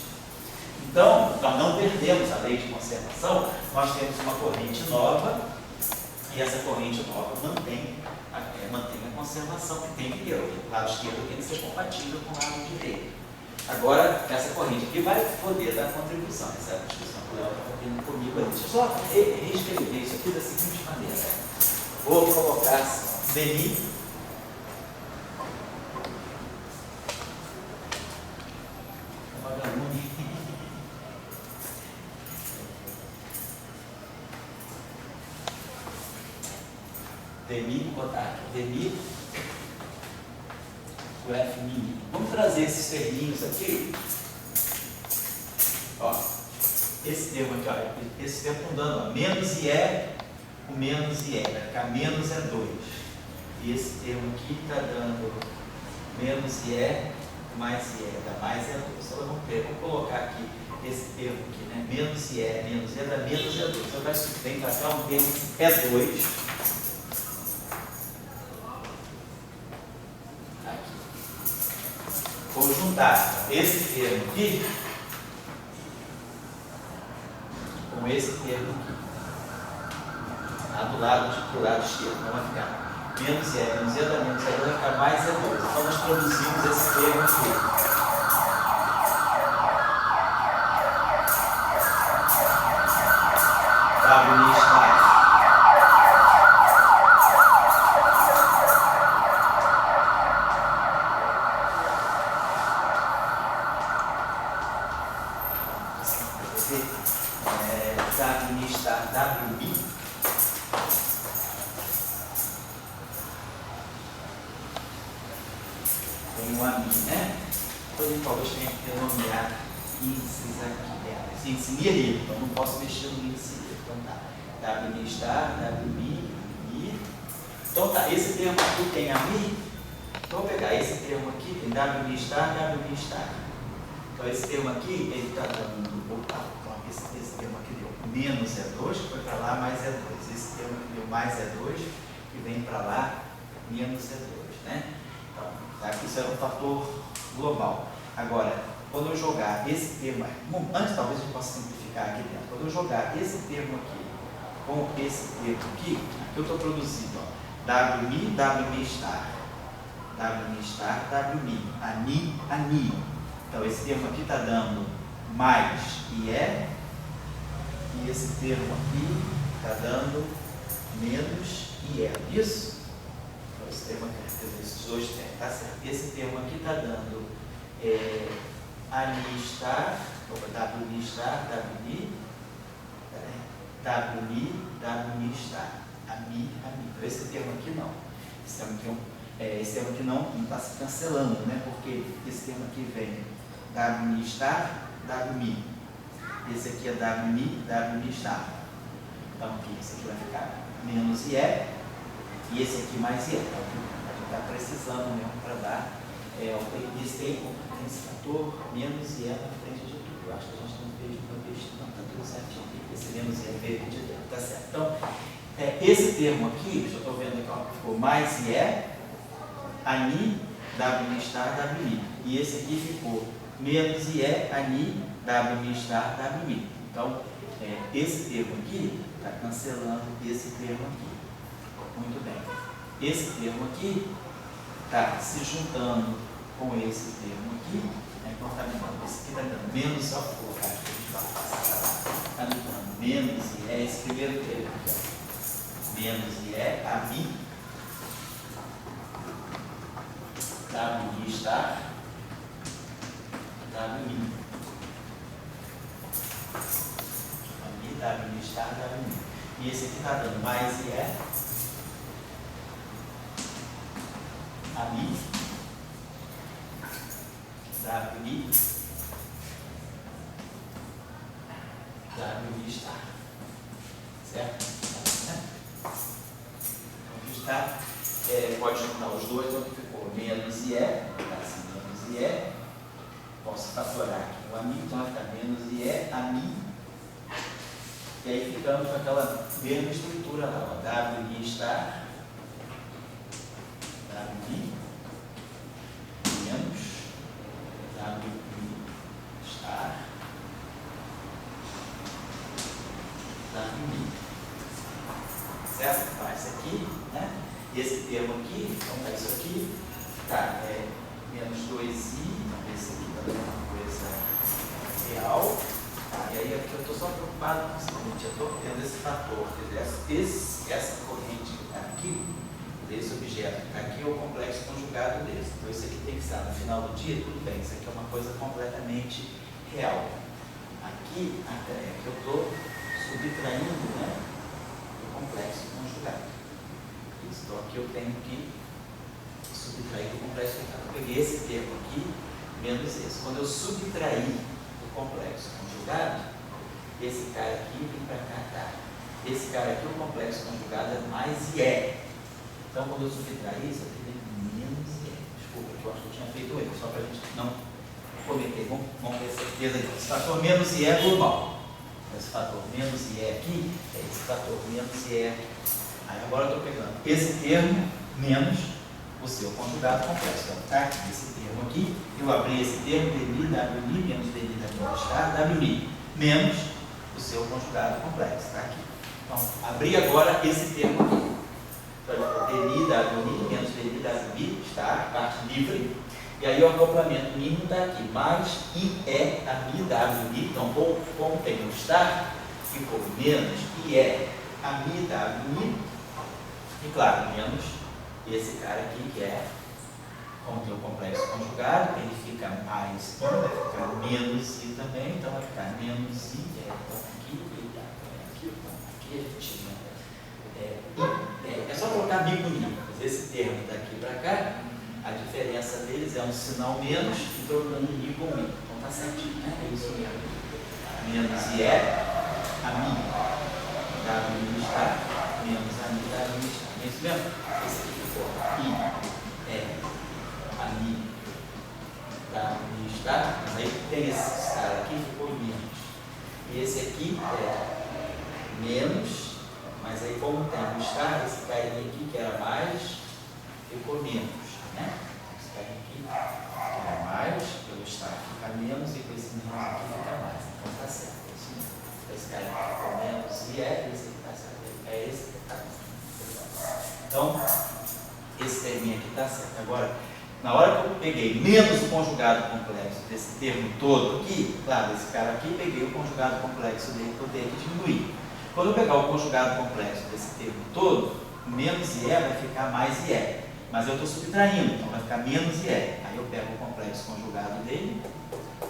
Então, nós não perdemos a lei de conservação, nós temos uma corrente nova e essa corrente nova mantém a conservação que tem que ter. O lado esquerdo tem que ser compatível com o lado direito. Agora, essa corrente aqui vai poder dar contribuição. Essa é a discussão que o Léo está fazendo comigo ali. Deixa eu só reescrever isso aqui da seguinte maneira. Vou colocar DNI. DMI, vou botar aqui, DMI, o F mínimo. Vamos trazer esses terminhos aqui. Ó, esse termo aqui, ó, esse termo com dano, ó, menos IE, o menos IE, vai ficar menos é 2. E esse termo aqui está dando menos IE, mais IE, dá mais é 2. Então, vamos colocar aqui esse termo aqui, né? Menos IE dá menos é 2. Então, vai vem para cá um termo que é 2. Vou juntar esse termo aqui com esse termo aqui. Lá do lado esquerdo. Então vai ficar menos E dá menos E, vai ficar mais E2. Então nós produzimos esse termo aqui. W estável. WB tem um amigo, né? Depois talvez tenha que renomear índices aqui. Esse índice Mi é livre, então não posso mexer no índice livre. Então tá, WB estar, WB, Mi. Então tá, esse termo aqui tem a Mi. Então vou pegar esse termo aqui, tem WB estar, WB estar. Então esse termo aqui, ele está dando, esse termo aqui deu menos E2, que foi para lá, mais E2. Esse termo aqui deu mais E2, que vem para lá, menos E2, né? Então, tá? Isso era um fator global. Agora, quando eu jogar esse termo aqui, antes talvez a gente possa simplificar aqui dentro, quando eu jogar esse termo aqui com esse termo aqui eu estou produzindo, ó, WMI, WMI estar, WMI estar, WMI, ANI, ANI. Então, esse termo aqui está dando mais IE, e esse termo aqui está dando menos IE. Isso? Então, esse termo aqui, esses dois termos, tá certo? Esse termo aqui está dando ANI estar, WI estar, WI estar, AMI. Então, esse termo aqui não. Esse termo aqui não está se cancelando, né? Porque esse termo aqui vem WI estar, WI. Esse aqui é WI estar. Então, aqui, esse aqui vai ficar menos IE e esse aqui mais IE. Então, a gente está precisando mesmo para dar esse termo, tem esse fator menos IE na frente de tudo. Eu acho que a gente não fez não está tudo certinho. Esse menos IE veio de dentro, tá certo? Então, esse termo aqui, já estou vendo aqui, ó, ficou mais IE, ANI, WI estar, WI. E esse aqui ficou menos IE, ANI, WI estar, WI. Então, esse termo aqui está cancelando esse termo aqui. Muito bem. Esse termo aqui está se juntando com esse termo aqui. Então, está me dando, esse aqui está dando menos, só vou colocar aqui, está me dando menos IE, esse primeiro termo aqui, ó. Menos IE, AMI, WI estar, WI. WI estar, WI. E esse aqui está dando mais IE, AMI, WI estar. Certo? Então, está, pode juntar os dois, então ficou menos IE, assim, menos IE. Posso fatorar aqui o AMI, então vai ficar menos IE, AMI. E aí ficamos com aquela mesma estrutura lá, ó, WI estar, WI, menos, WI estar, WI. Certo? Então, esse aqui, né? Esse termo aqui, então tá isso aqui, tá, menos 2i, então esse aqui está dando uma coisa real. E aí aqui eu estou só preocupado com o seguinte, eu estou tendo esse fator, essa corrente que está aqui, desse objeto que está aqui, é o complexo conjugado desse. Então isso aqui tem que estar no final do dia, tudo bem, isso aqui é uma coisa completamente real. Aqui eu estou subtraindo, né, o complexo conjugado. Então aqui eu tenho que subtrair o complexo conjugado. Eu peguei esse termo aqui, menos esse. Quando eu subtrair o complexo conjugado, esse cara aqui vem para cá, tá? Esse cara aqui, o complexo conjugado, é mais IE. Então, quando eu subtrair isso, eu tenho menos IE. Desculpa, que eu acho que eu tinha feito erro, só para a gente não cometer. Vamos ter certeza aí. Esse fator menos IE é global. Esse fator menos IE aqui é esse fator menos IE aqui. Aí agora eu estou pegando esse termo menos o seu conjugado complexo. Então, tá aqui esse termo aqui. Eu abri esse termo, DI, WI, menos DI, WI estar, WI, menos o seu conjugado complexo. Tá aqui. Então, abri agora esse termo aqui. Então, DI, WI, menos DI, WI, estar, parte livre. E aí o acoplamento mínimo está aqui, mais IE, AMI, WI. Então, como tem o estar, ficou menos IE, AMI, WI. E claro, menos esse cara aqui, que é, como tem o complexo conjugado, ele fica mais I, vai ficar menos I também, então vai ficar menos I, então aqui, aqui a gente é só colocar bico I, esse termo daqui para cá, a diferença deles é um sinal menos e trocando I com I, então tá certinho, né? É isso mesmo. Menos IE, AMI, WI está, menos AMI, WI está. É isso mesmo? Esse aqui ficou I, AMI, WI está, mas aí tem esse cara aqui, ficou menos. E esse aqui é menos, mas aí como tem o estar, esse carinha aqui que era mais, ficou menos, né? Esse carinha aqui que era mais, pelo estar fica menos, e com esse menos aqui fica mais. Então tá certo, é isso mesmo. Esse carinha aqui ficou menos, e esse aqui tá certo, é esse que tá certo. Então, esse terminho aqui está certo. Agora, na hora que eu peguei menos o conjugado complexo desse termo todo aqui, claro, esse cara aqui, peguei o conjugado complexo dele, que eu tenho que diminuir. Quando eu pegar o conjugado complexo desse termo todo, menos IE vai ficar mais IE. Mas eu estou subtraindo, então vai ficar menos IE. Aí eu pego o complexo conjugado dele,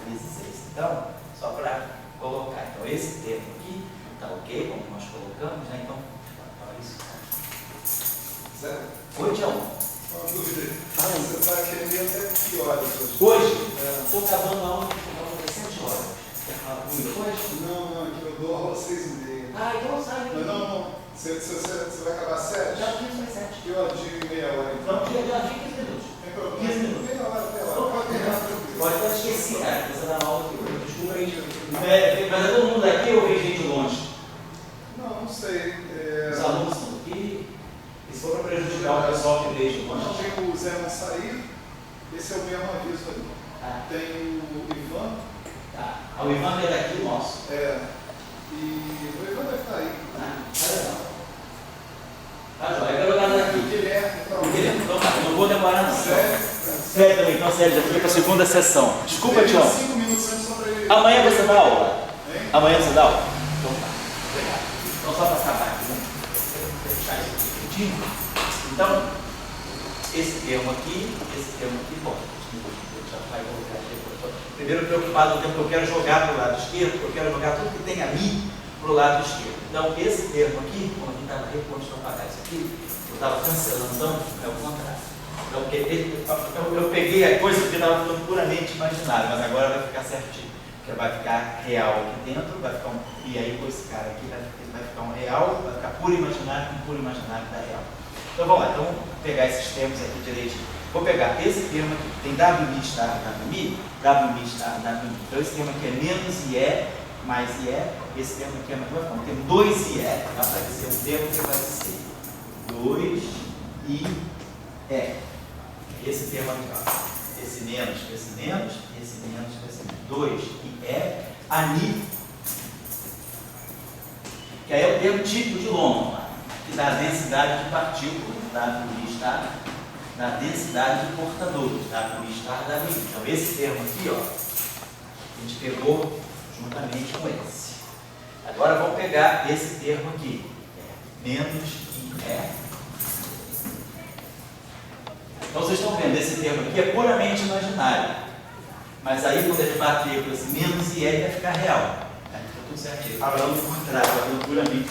vezes esse. Então, só para colocar. Então, esse termo aqui está ok, como nós colocamos, né? Então, olha isso. Oi, Tião. Uma dúvida. Fala aí. Você está querendo ir até que horas hoje? Hoje, estou acabando a aula de 7 horas. Quer falar comigo hoje? Não, que eu dou aula às 6h30. Ah, então sai. Não. Você vai acabar às 7? Já 15 mais 7. Que hora de meia hora então? Então, já 15 minutos. Tem problema? 15 minutos. Meia hora, até lá. Pode terminar tranquilo. Pode até esquecer, cara, você dá aula aqui. Desculpa aí. Mas é todo mundo daqui ou vem gente longe? Não sei. Os alunos são aqui. E se for para prejudicar o pessoal que veio de longe? Não, tem o Zé não sair. Esse é o mesmo aviso ali. Tem o Ivan. Tá. O Ivan é daqui, nosso. E o Ivan deve estar aí. Tá legal. Tá joia. Eu quero olhar daqui. O Guilherme, O Guilherme, então, eu não vou demorar não. Sério? Sério também, então sério, já fica para a segunda sessão. Desculpa, Tião. 5 minutos antes só para ele. Amanhã você dá aula? Hein? Amanhã você dá aula? Então tá. Obrigado. Então só para acabar aqui, vamos deixar isso aqui curtinho. Então, esse termo aqui, bom, já vai colocar aqui. Primeiro preocupado no tempo que eu quero jogar para o lado esquerdo, porque eu quero jogar tudo que tem ali para o lado esquerdo. Então, esse termo aqui, quando a gente estava repondo para pagar isso aqui, eu estava cancelando, então é o contrário. Então, eu peguei a coisa porque estava ficando puramente imaginário, mas agora vai ficar certinho. Porque vai ficar real aqui dentro, vai ficar e aí com esse cara aqui vai ficar um real, vai ficar puro imaginário com puro imaginário da real. Então vamos lá, então vamos pegar esses termos aqui direitinho. Vou pegar esse termo aqui, tem WMI estar, WMI estar, WMI. Então esse termo aqui é menos IE, mais IE, esse termo aqui é mais, não, tem 2IE, vai ser um termo que vai ser 2IE. Esse termo aqui, ó, esse menos, esse menos, esse menos, esse menos, 2IE, ANI, que aí é o termo típico de London, que dá a densidade de partículas, WI está, da densidade de portadores, WI está, WI. Então esse termo aqui, ó, a gente pegou juntamente com esse. Agora vamos pegar esse termo aqui, menos IE. Então vocês estão vendo, esse termo aqui é puramente imaginário. Mas aí quando ele bater com esse menos IE, vai ficar real. Fica tudo certinho. Falando o contrário, falando puramente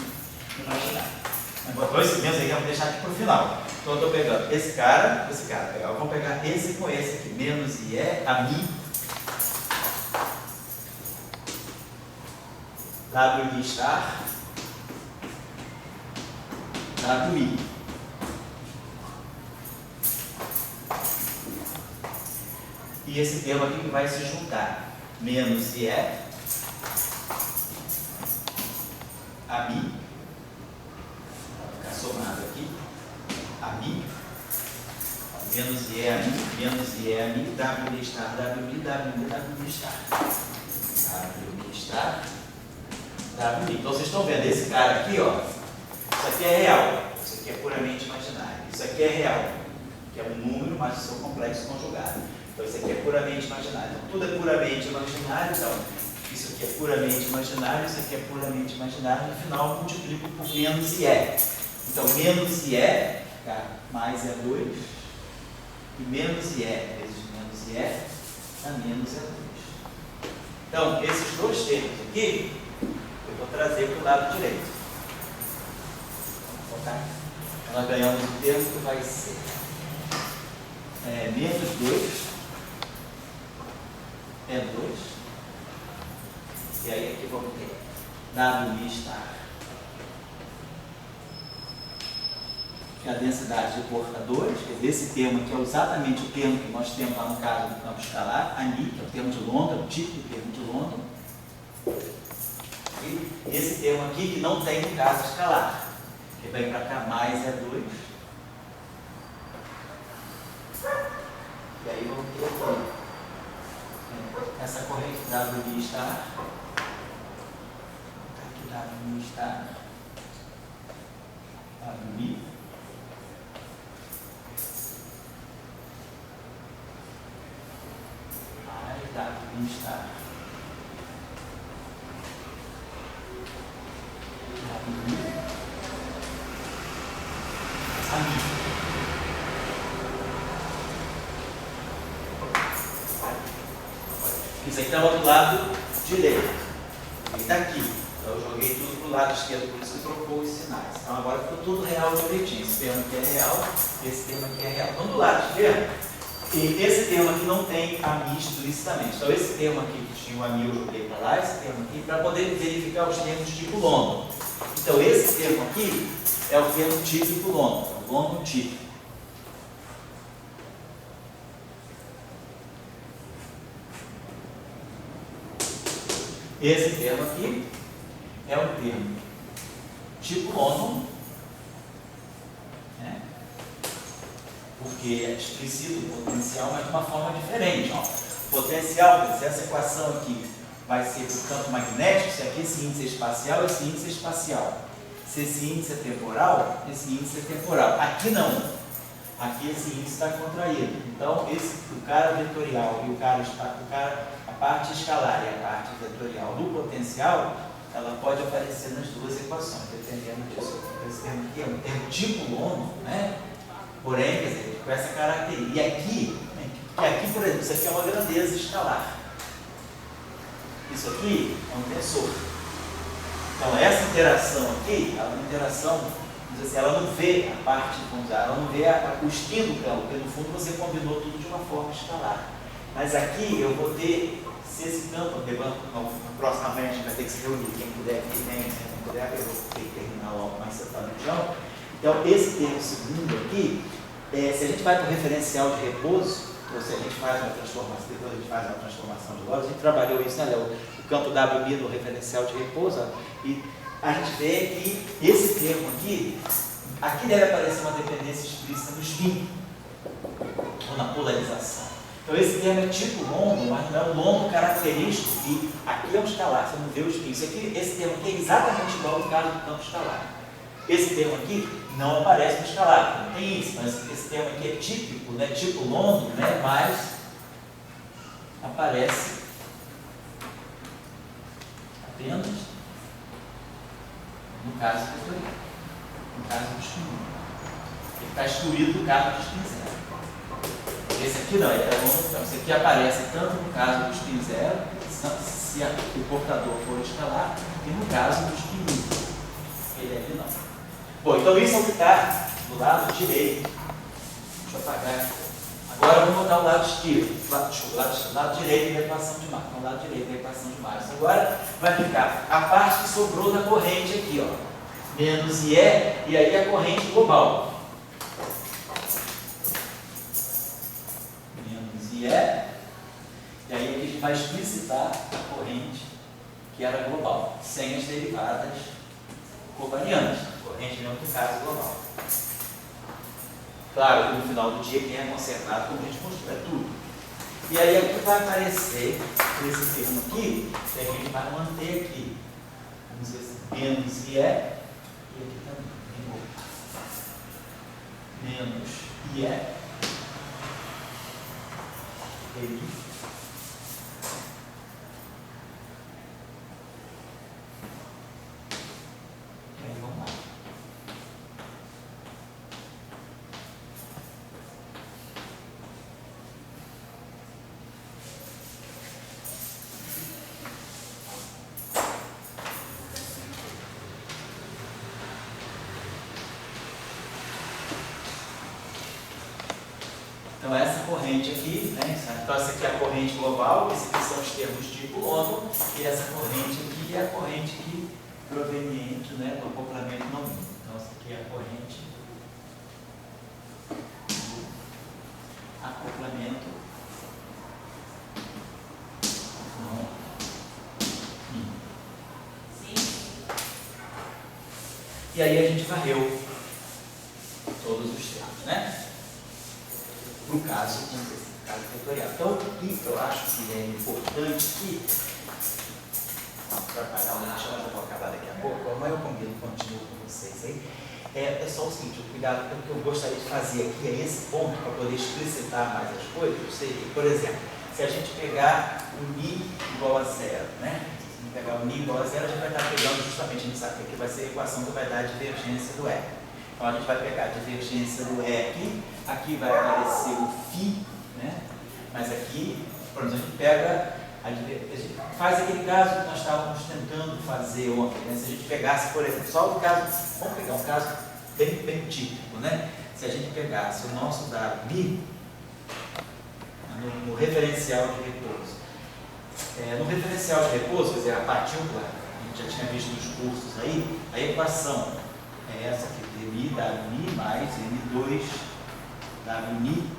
imaginário. Agora esse menos aqui, vamos deixar aqui para o final. Então eu estou pegando esse cara, legal. Vamos pegar esse com esse aqui. Menos IE, AMI. WI estar. WI. E esse termo aqui que vai se juntar, menos IE, AMI, vai ficar somado aqui, AMI, menos IE, AMI, menos IE, AMI, WI estar, WI, WI, WI estar, WI estar, WI. Então vocês estão vendo, esse cara aqui, ó, isso aqui é real, isso aqui é puramente imaginário, isso aqui é real, que é um número mais o seu complexo conjugado. Então isso aqui é puramente imaginário. Então tudo é puramente imaginário, então isso aqui é puramente imaginário, isso aqui é puramente imaginário, no final eu multiplico por menos IE. Então menos IE, mais é 2, e menos IE vezes menos IE, dá menos é 2. Então esses dois termos aqui, eu vou trazer para o lado direito. Vamos colocar. Nós ganhamos o termo que vai ser menos 2. É 2. E aí aqui vamos ter WI estar, que é a densidade de portadores, quer dizer, esse termo aqui é exatamente o termo que nós temos lá no caso do campo escalar, ANI, que é o termo de London, o típico termo de London. E esse termo aqui que não tem no caso escalar, que vem para cá, mais é 2. E aí vamos ter aqui essa corrente WI estar, aqui WI estar, WI, mais WI estar, Isso aqui está do lado direito. Ele está aqui. Então eu joguei tudo para o lado esquerdo, por isso que trocou os sinais. Então agora ficou tudo real direitinho. Esse termo aqui é real, esse termo aqui é real. Então do lado esquerdo, e esse termo aqui não tem AMI explicitamente. Então esse termo aqui que tinha o AMI eu joguei para lá, esse termo aqui, para poder verificar os termos tipo longo. Então esse termo aqui é o termo típico longo, o longo típico. Esse termo aqui é o termo tipo longo, né? Porque é explicito o potencial, mas de uma forma diferente. Ó. O potencial, se essa equação aqui vai ser para o campo magnético, se aqui esse índice é espacial, esse índice é espacial. Se esse índice é temporal, esse índice é temporal. Aqui não. Aqui esse índice está contraído. Então, o cara vetorial e a parte escalar e a parte vetorial do potencial, ela pode aparecer nas duas equações, dependendo disso. Esse termo aqui é um termo tipo longo, né? Porém, quer dizer, com essa característica. E aqui, por exemplo, isso aqui é uma grandeza escalar. Isso aqui é um tensor. Então, essa interação aqui, ela é uma interação, assim, ela não vê a parte, ela não vê o spin do campo, porque no fundo você combinou tudo de uma forma escalar. Mas aqui eu vou ter, se esse campo, próximamente a gente vai ter que se reunir, quem puder aqui vem, quem não puder, eu vou ter que terminar logo mais sentado no chão. Então, esse termo segundo aqui, se a gente vai para o referencial de repouso, ou se a gente faz uma transformação, depois a gente faz uma transformação de logo, a gente trabalhou isso, né, Léo? O campo WB no referencial de repouso, e a gente vê que esse termo aqui deve aparecer uma dependência explícita no spin, ou na polarização. Então esse termo é tipo longo, mas não é um longo característico, e aqui é um escalar, você não vê o spin. Esse termo aqui é exatamente igual ao caso do campo escalar. Esse termo aqui não aparece no escalar, não tem isso, mas esse termo aqui é típico, né, tipo longo, né, mas aparece apenas no caso vetorial, no caso do spin. Ele está excluído do caso do spin zero. Esse aqui não, ele é longo, então esse aqui aparece tanto no caso do spin zero, se o portador for escalar, e no caso do spin 1. Ele aqui não. Bom, então isso é o que está do lado direito. Deixa eu apagar aqui. Agora vamos botar o lado esquerdo, lado direito da equação de Marx. O lado direito da equação de Marx. Agora vai ficar a parte que sobrou da corrente aqui, ó. Menos IE, e aí a corrente global. Menos IE, e aí aqui a gente vai explicitar a corrente que era global, sem as derivadas covariantes. Corrente mesmo no caso global. Claro que no final do dia quem é conservado, como a gente mostrou, é tudo. E aí aqui vai aparecer esse termo aqui, que a gente vai manter aqui. Vamos ver se menos IE, e aqui também, menos IE, ele. E aí vamos lá. Então essa corrente aqui, né? Então essa aqui é a corrente global, esses aqui são os termos tipo longo, e essa corrente aqui é a corrente que proveniente, né, do acoplamento não único. Então essa aqui é a corrente do acoplamento não único. E aí a gente varreu todos os termos, né? No caso vetorial. Então, o que eu acho que é importante aqui, para parar o chão, eu vou acabar daqui a pouco, mas eu continuo com vocês aí, é só o seguinte, o cuidado, o que eu gostaria de fazer aqui é esse ponto, para poder explicitar mais as coisas, seria, por exemplo, se a gente pegar o Mi igual a zero, né? Se a gente pegar o Mi igual a zero, a gente vai estar pegando justamente, a gente sabe que aqui vai ser a equação que vai dar a divergência do E. Então a gente vai pegar a divergência do E aqui vai aparecer o φ, né? Mas aqui, por exemplo, a gente pega A gente faz aquele caso que nós estávamos tentando fazer ontem, né? Se a gente pegasse, por exemplo, só o caso, vamos pegar um caso bem típico, né? Se a gente pegasse o nosso dado Mi no referencial de repouso. No referencial de repouso, quer dizer, a partícula, a gente já tinha visto nos cursos aí, a equação é essa aqui, dmi Wmi mais M2 Wmi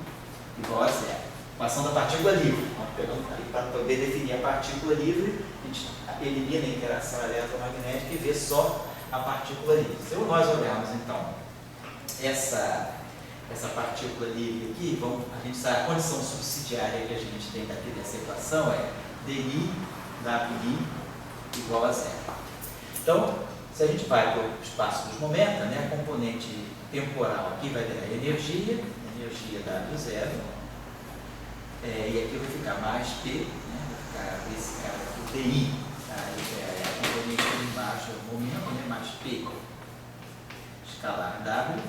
igual a zero. Equação da partícula livre. Vamos pegar ali para poder definir a partícula livre, a gente elimina a interação eletromagnética e vê só a partícula livre. Se nós olharmos então essa partícula livre aqui, a gente sabe a condição subsidiária que a gente tem aqui dessa equação é dmi Wmi igual a zero. Então, se a gente vai para o espaço dos momentos, né, a componente temporal aqui vai ter a energia W0, e aqui vai ficar mais P, né, vai ficar esse cara aqui, DI, tá? A componente ali embaixo é o momento, né, mais P escalar W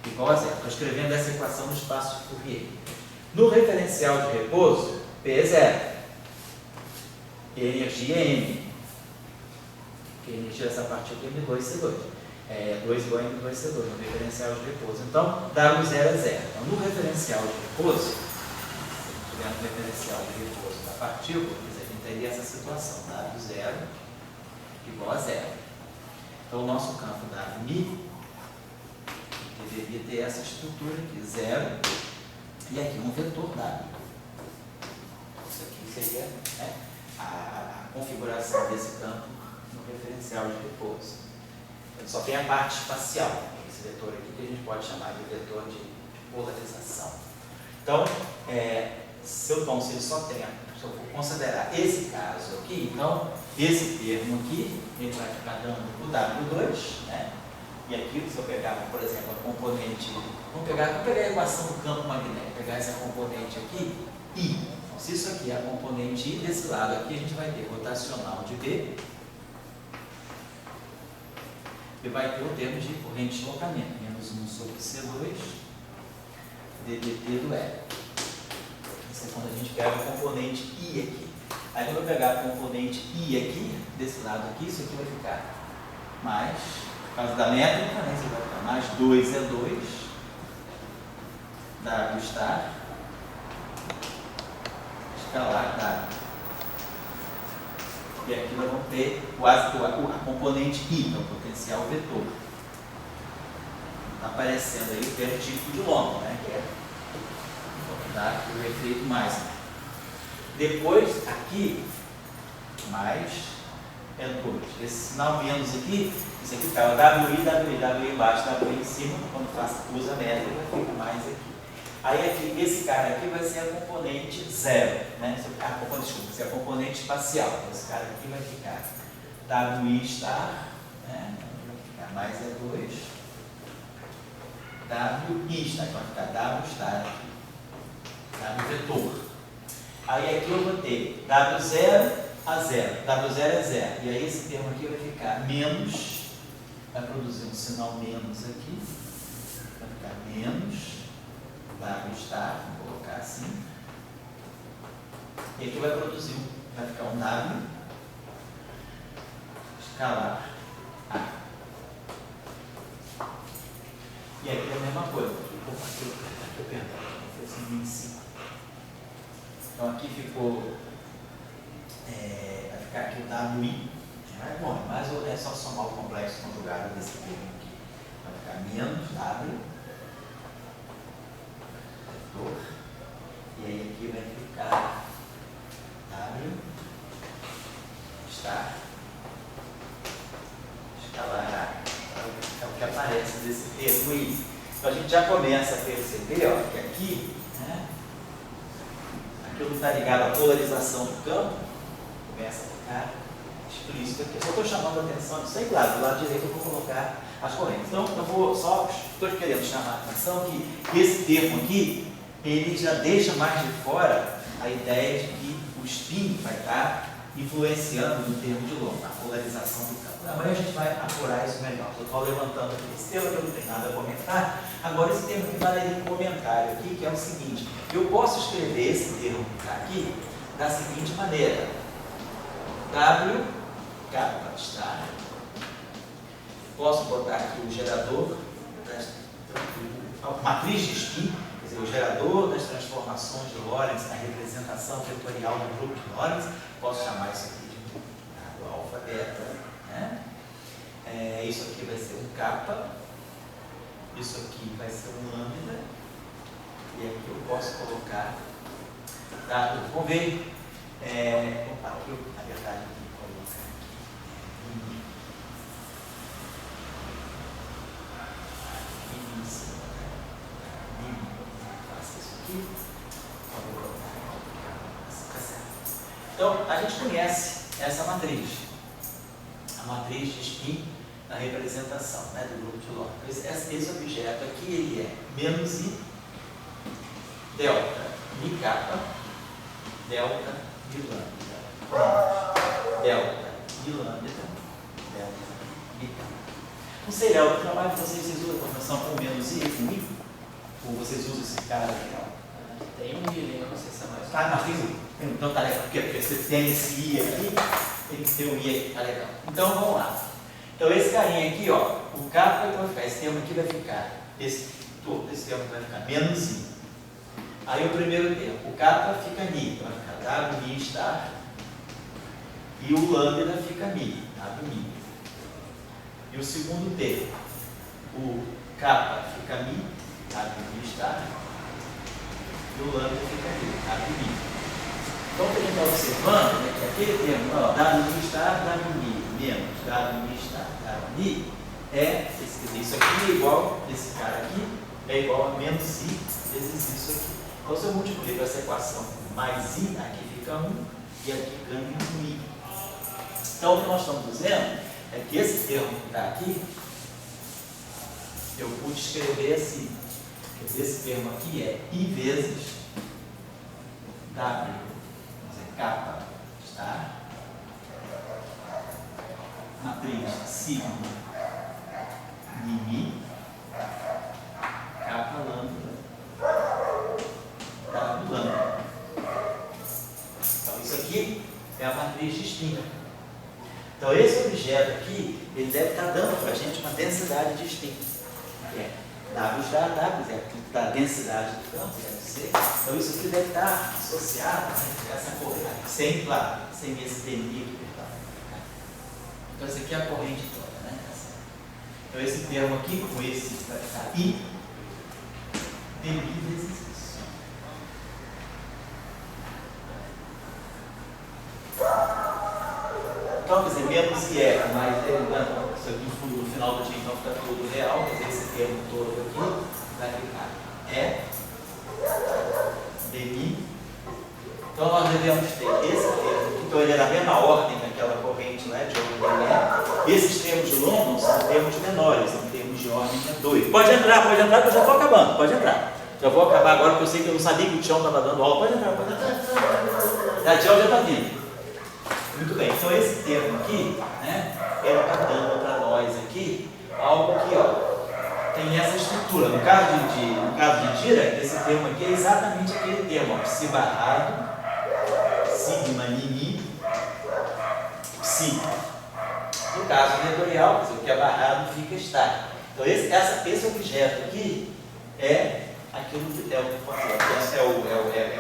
igual a zero. Estou escrevendo essa equação no espaço de Fourier. No referencial de repouso, P é zero. E a energia é M. Que a energia dessa partícula é M2C2. 2 igual a M2C2 no referencial de repouso. Então, W0 é zero. Então, no referencial de repouso, se tiver no referencial de repouso da partícula, a gente teria essa situação, W0 igual a zero. Então, o nosso campo Wmi deveria ter essa estrutura aqui, 0, e aqui um vetor W. Isso aqui seria, né, a configuração desse campo no referencial de repouso. Então, só tem a parte espacial, esse vetor aqui que a gente pode chamar de vetor de polarização. Então, se eu for considerar esse caso aqui, então, esse termo aqui, ele vai ficar dando o W2, né? E aqui, se eu pegar, por exemplo, a componente, vamos pegar a equação do campo magnético, pegar essa componente aqui, I. Então, se isso aqui é a componente I, desse lado aqui a gente vai ter rotacional de B, e vai ter o termo de corrente de deslocamento, menos 1 sobre C2, ddt do L. Isso é quando a gente pega a componente I aqui. Aí quando eu pegar a componente I aqui, desse lado aqui, isso aqui vai ficar mais, por causa da métrica, né, isso vai ficar mais 2 é 2, W estar, escalar W. E aqui nós vamos ter a componente I, que é o potencial vetor. Está aparecendo aí o termo típico de Lomb, né, que é o efeito mais. Depois, aqui, mais é 2. Esse sinal menos aqui, isso aqui está WI embaixo, WI em cima, quando usa a métrica, fica mais aqui. Aí aqui, esse cara aqui vai ser a componente 0, né? Desculpa, a componente espacial. Esse cara aqui vai ficar WI estar, né? Vai ficar mais é 2, WI estar, vai ficar W estar aqui, W vetor. Aí aqui eu vou ter W0 a 0, W0 é 0, e aí esse termo aqui vai ficar menos, vai produzir um sinal menos aqui, vai ficar menos W estar, vou colocar assim, e aqui vai produzir, vai ficar um W escalar A. E aqui é a mesma coisa, aqui eu perdi, foi assim em cima. Então aqui ficou, vai ficar aqui o WI, bom, mas é só somar o complexo conjugado desse termo aqui, vai ficar menos W, e aí aqui vai ficar W estar escalar A. É o que aparece desse termo aí. Então a gente já começa a perceber, ó, que aqui, né, aquilo está ligado à polarização do campo, começa a ficar explícito aqui. Eu só estou chamando a atenção disso aí, claro, do lado direito eu vou colocar as correntes. Então eu vou só, estou querendo chamar a atenção que esse termo aqui, ele já deixa mais de fora a ideia de que o spin vai estar influenciando no termo de Lomb, a polarização do campo. Amanhã a gente vai apurar isso melhor. Eu estou levantando aqui esse termo que eu não tenho nada a comentar. Agora esse termo que vale um comentário aqui, que é o seguinte: eu posso escrever esse termo que está aqui da seguinte maneira: W kappa está. Posso botar aqui o gerador, a matriz de spin, quer dizer, o gerador das transformações de Lorentz na representação vetorial do grupo de Lorentz. Posso chamar isso aqui de alfa beta, né? Isso aqui vai ser um kappa, isso aqui vai ser um lambda, e aqui eu posso colocar, tá? Vamos ver, aqui eu, na verdade, vou colocar aqui, faço isso aqui, vou colocar, tá certo. Então, a gente conhece essa matriz, a matriz de spin na representação, né, do grupo de Lorentz. Esse objeto aqui, ele é menos I delta mi kappa delta mi lambda delta mi lambda delta mi kappa. Não sei, Léo, no trabalho de vocês usam a formação com menos I e com I? Ou vocês usam esse cara aqui? Tem um I, não sei se é mais. Ah, não, tem um. Então tá legal, porque você tem esse I aqui, tem que ter um I aqui, tá legal. Então vamos lá. Então esse carinha aqui, ó, o kappa vai ficar, esse termo aqui vai ficar, esse termo vai ficar menos I. Aí o primeiro termo, o kappa fica ni, então vai ficar W mi star, e o lambda fica mi, W mi. E o segundo termo, o kappa fica mi, W mi star, e o lambda fica mi, W mi. Então o que a gente está observando é que aquele termo, ó, W mi star, W mi, menos W mi star, W mi, isso aqui é igual, esse cara aqui, é igual a menos I vezes isso aqui. Então, se eu multiplico essa equação mais I, aqui fica 1 e aqui ganha um I. Então, o que nós estamos dizendo é que esse termo que está aqui, eu pude escrever assim. Esse termo aqui é I vezes W, vamos dizer, kappa está, matriz sigma mi, kappa lambda. Então, isso aqui é a matriz de spin. Então, esse objeto aqui, ele deve estar dando para a gente uma densidade de spin. Que é W star, W, é a densidade do campo, deve ser. Então, isso aqui deve estar associado, né, a essa corrente, sem, claro, sem esse delírio. Então, essa aqui é a corrente toda, né? Então, esse termo aqui, com esse, vai ficar I dmi vezes isso. Então, quer dizer, menos IF mais derivando, isso aqui no final do dia, então fica tudo real, quer dizer, esse termo todo aqui vai ficar E dmi. Então, nós devemos ter esse termo, então ele é na mesma ordem daquela corrente lá, de ordem E. Esses termos de London são termos menores, são termos de ordem 2. Pode entrar, que eu já estou acabando, pode entrar. Já vou acabar agora, porque eu sei que eu não sabia que o Tião estava dando aula. Pode entrar, pode entrar. A Tião já está vindo. Muito bem, então esse termo aqui, né, ele está dando para nós aqui algo que, ó, tem essa estrutura. No caso de Dirac, esse termo aqui é exatamente aquele termo, ó, psi barrado, sigma nini, psi. No caso vetorial, o que é barrado fica estático. Então esse objeto aqui é aquilo que é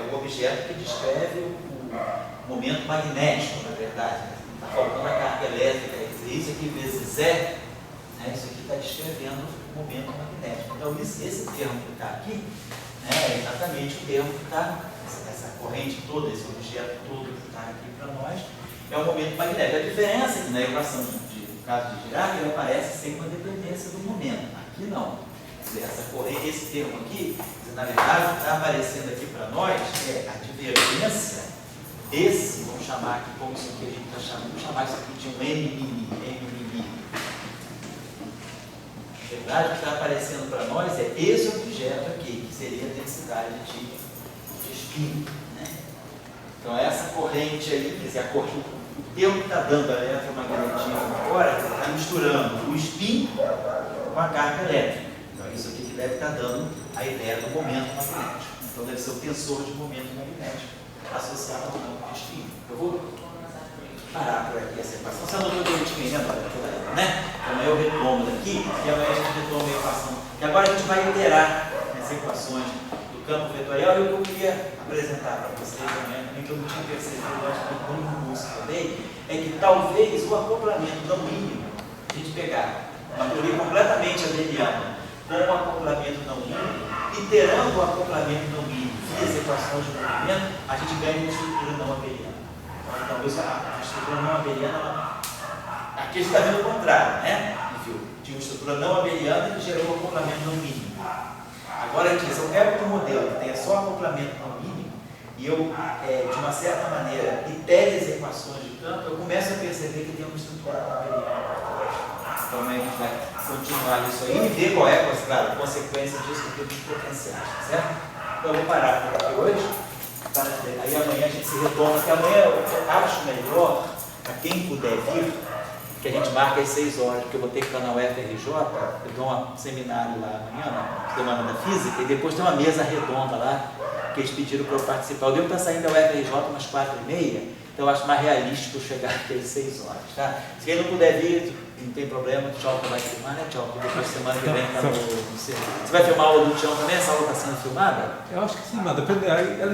o objeto que descreve o momento magnético, na verdade. Está faltando a carga elétrica, quer dizer, isso aqui vezes E, né, isso aqui está descrevendo o momento magnético. Então, esse termo que está aqui, né, é exatamente o termo que está, essa corrente toda, esse objeto todo que está aqui para nós, é o momento magnético. A diferença é que na equação, no caso de Dirac, ele aparece sem uma dependência do momento. Aqui não. Quer dizer, essa corrente, esse termo aqui, na verdade, o que está aparecendo aqui para nós é a divergência desse, vamos chamar aqui, como isso aqui a gente está chamando, vamos chamar isso aqui de um M mini. Na verdade, o que está aparecendo para nós é esse objeto aqui, que seria a densidade de spin, né? Então, essa corrente aí, quer dizer, o termo que está dando a eletromagnetismo agora, está misturando o spin com a carga elétrica. Então, isso aqui que deve estar dando a ideia do momento magnético. Então, deve ser o tensor de momento magnético. associada ao campo de streaming. Eu vou parar por aqui essa equação. Você anotou direitinho ainda, né? Então eu retomo daqui e amanhã a gente retoma a equação. E agora a gente vai iterar as equações do campo vetorial e o que eu queria apresentar para vocês amanhã, também que eu não tinha percebido, eu acho que no curso que eu dei, é que talvez o acoplamento não mínimo, a gente pegar uma teoria completamente abeliana com o acoplamento não mínimo, iterando o acoplamento não mínimo e as equações de movimento, a gente ganha uma estrutura não abeliana. Então, talvez a estrutura não abeliana, aqui a gente está vendo o contrário, né? Tinha uma estrutura não abeliana que gerou um acoplamento não mínimo. Agora, se eu pego um modelo que tenha só acoplamento não mínimo, e eu, de uma certa maneira, itere as equações de campo, eu começo a perceber que tem uma estrutura não abeliana. Então, a gente vai continuar isso aí e ver qual é, claro, a consequência disso em termos potenciais, certo? Então, eu vou parar por aqui hoje. Aí amanhã a gente se retoma, porque amanhã eu acho melhor, para quem puder vir, que a gente marque às 6 horas, porque eu vou ter que estar na UFRJ, eu dou um seminário lá amanhã, na Semana da Física, e depois tem uma mesa redonda lá, que eles pediram para eu participar. Eu devo estar saindo da UFRJ umas 4h30, então eu acho mais realístico eu chegar aqui às 6 horas, tá? Se quem não puder vir, não tem problema, o Tchau vai filmar, né, Tchau? Depois de semana que vem tá no Você vai filmar a aula do Tchau também? Essa aula está sendo filmada? Eu acho que sim, mas depende. Ela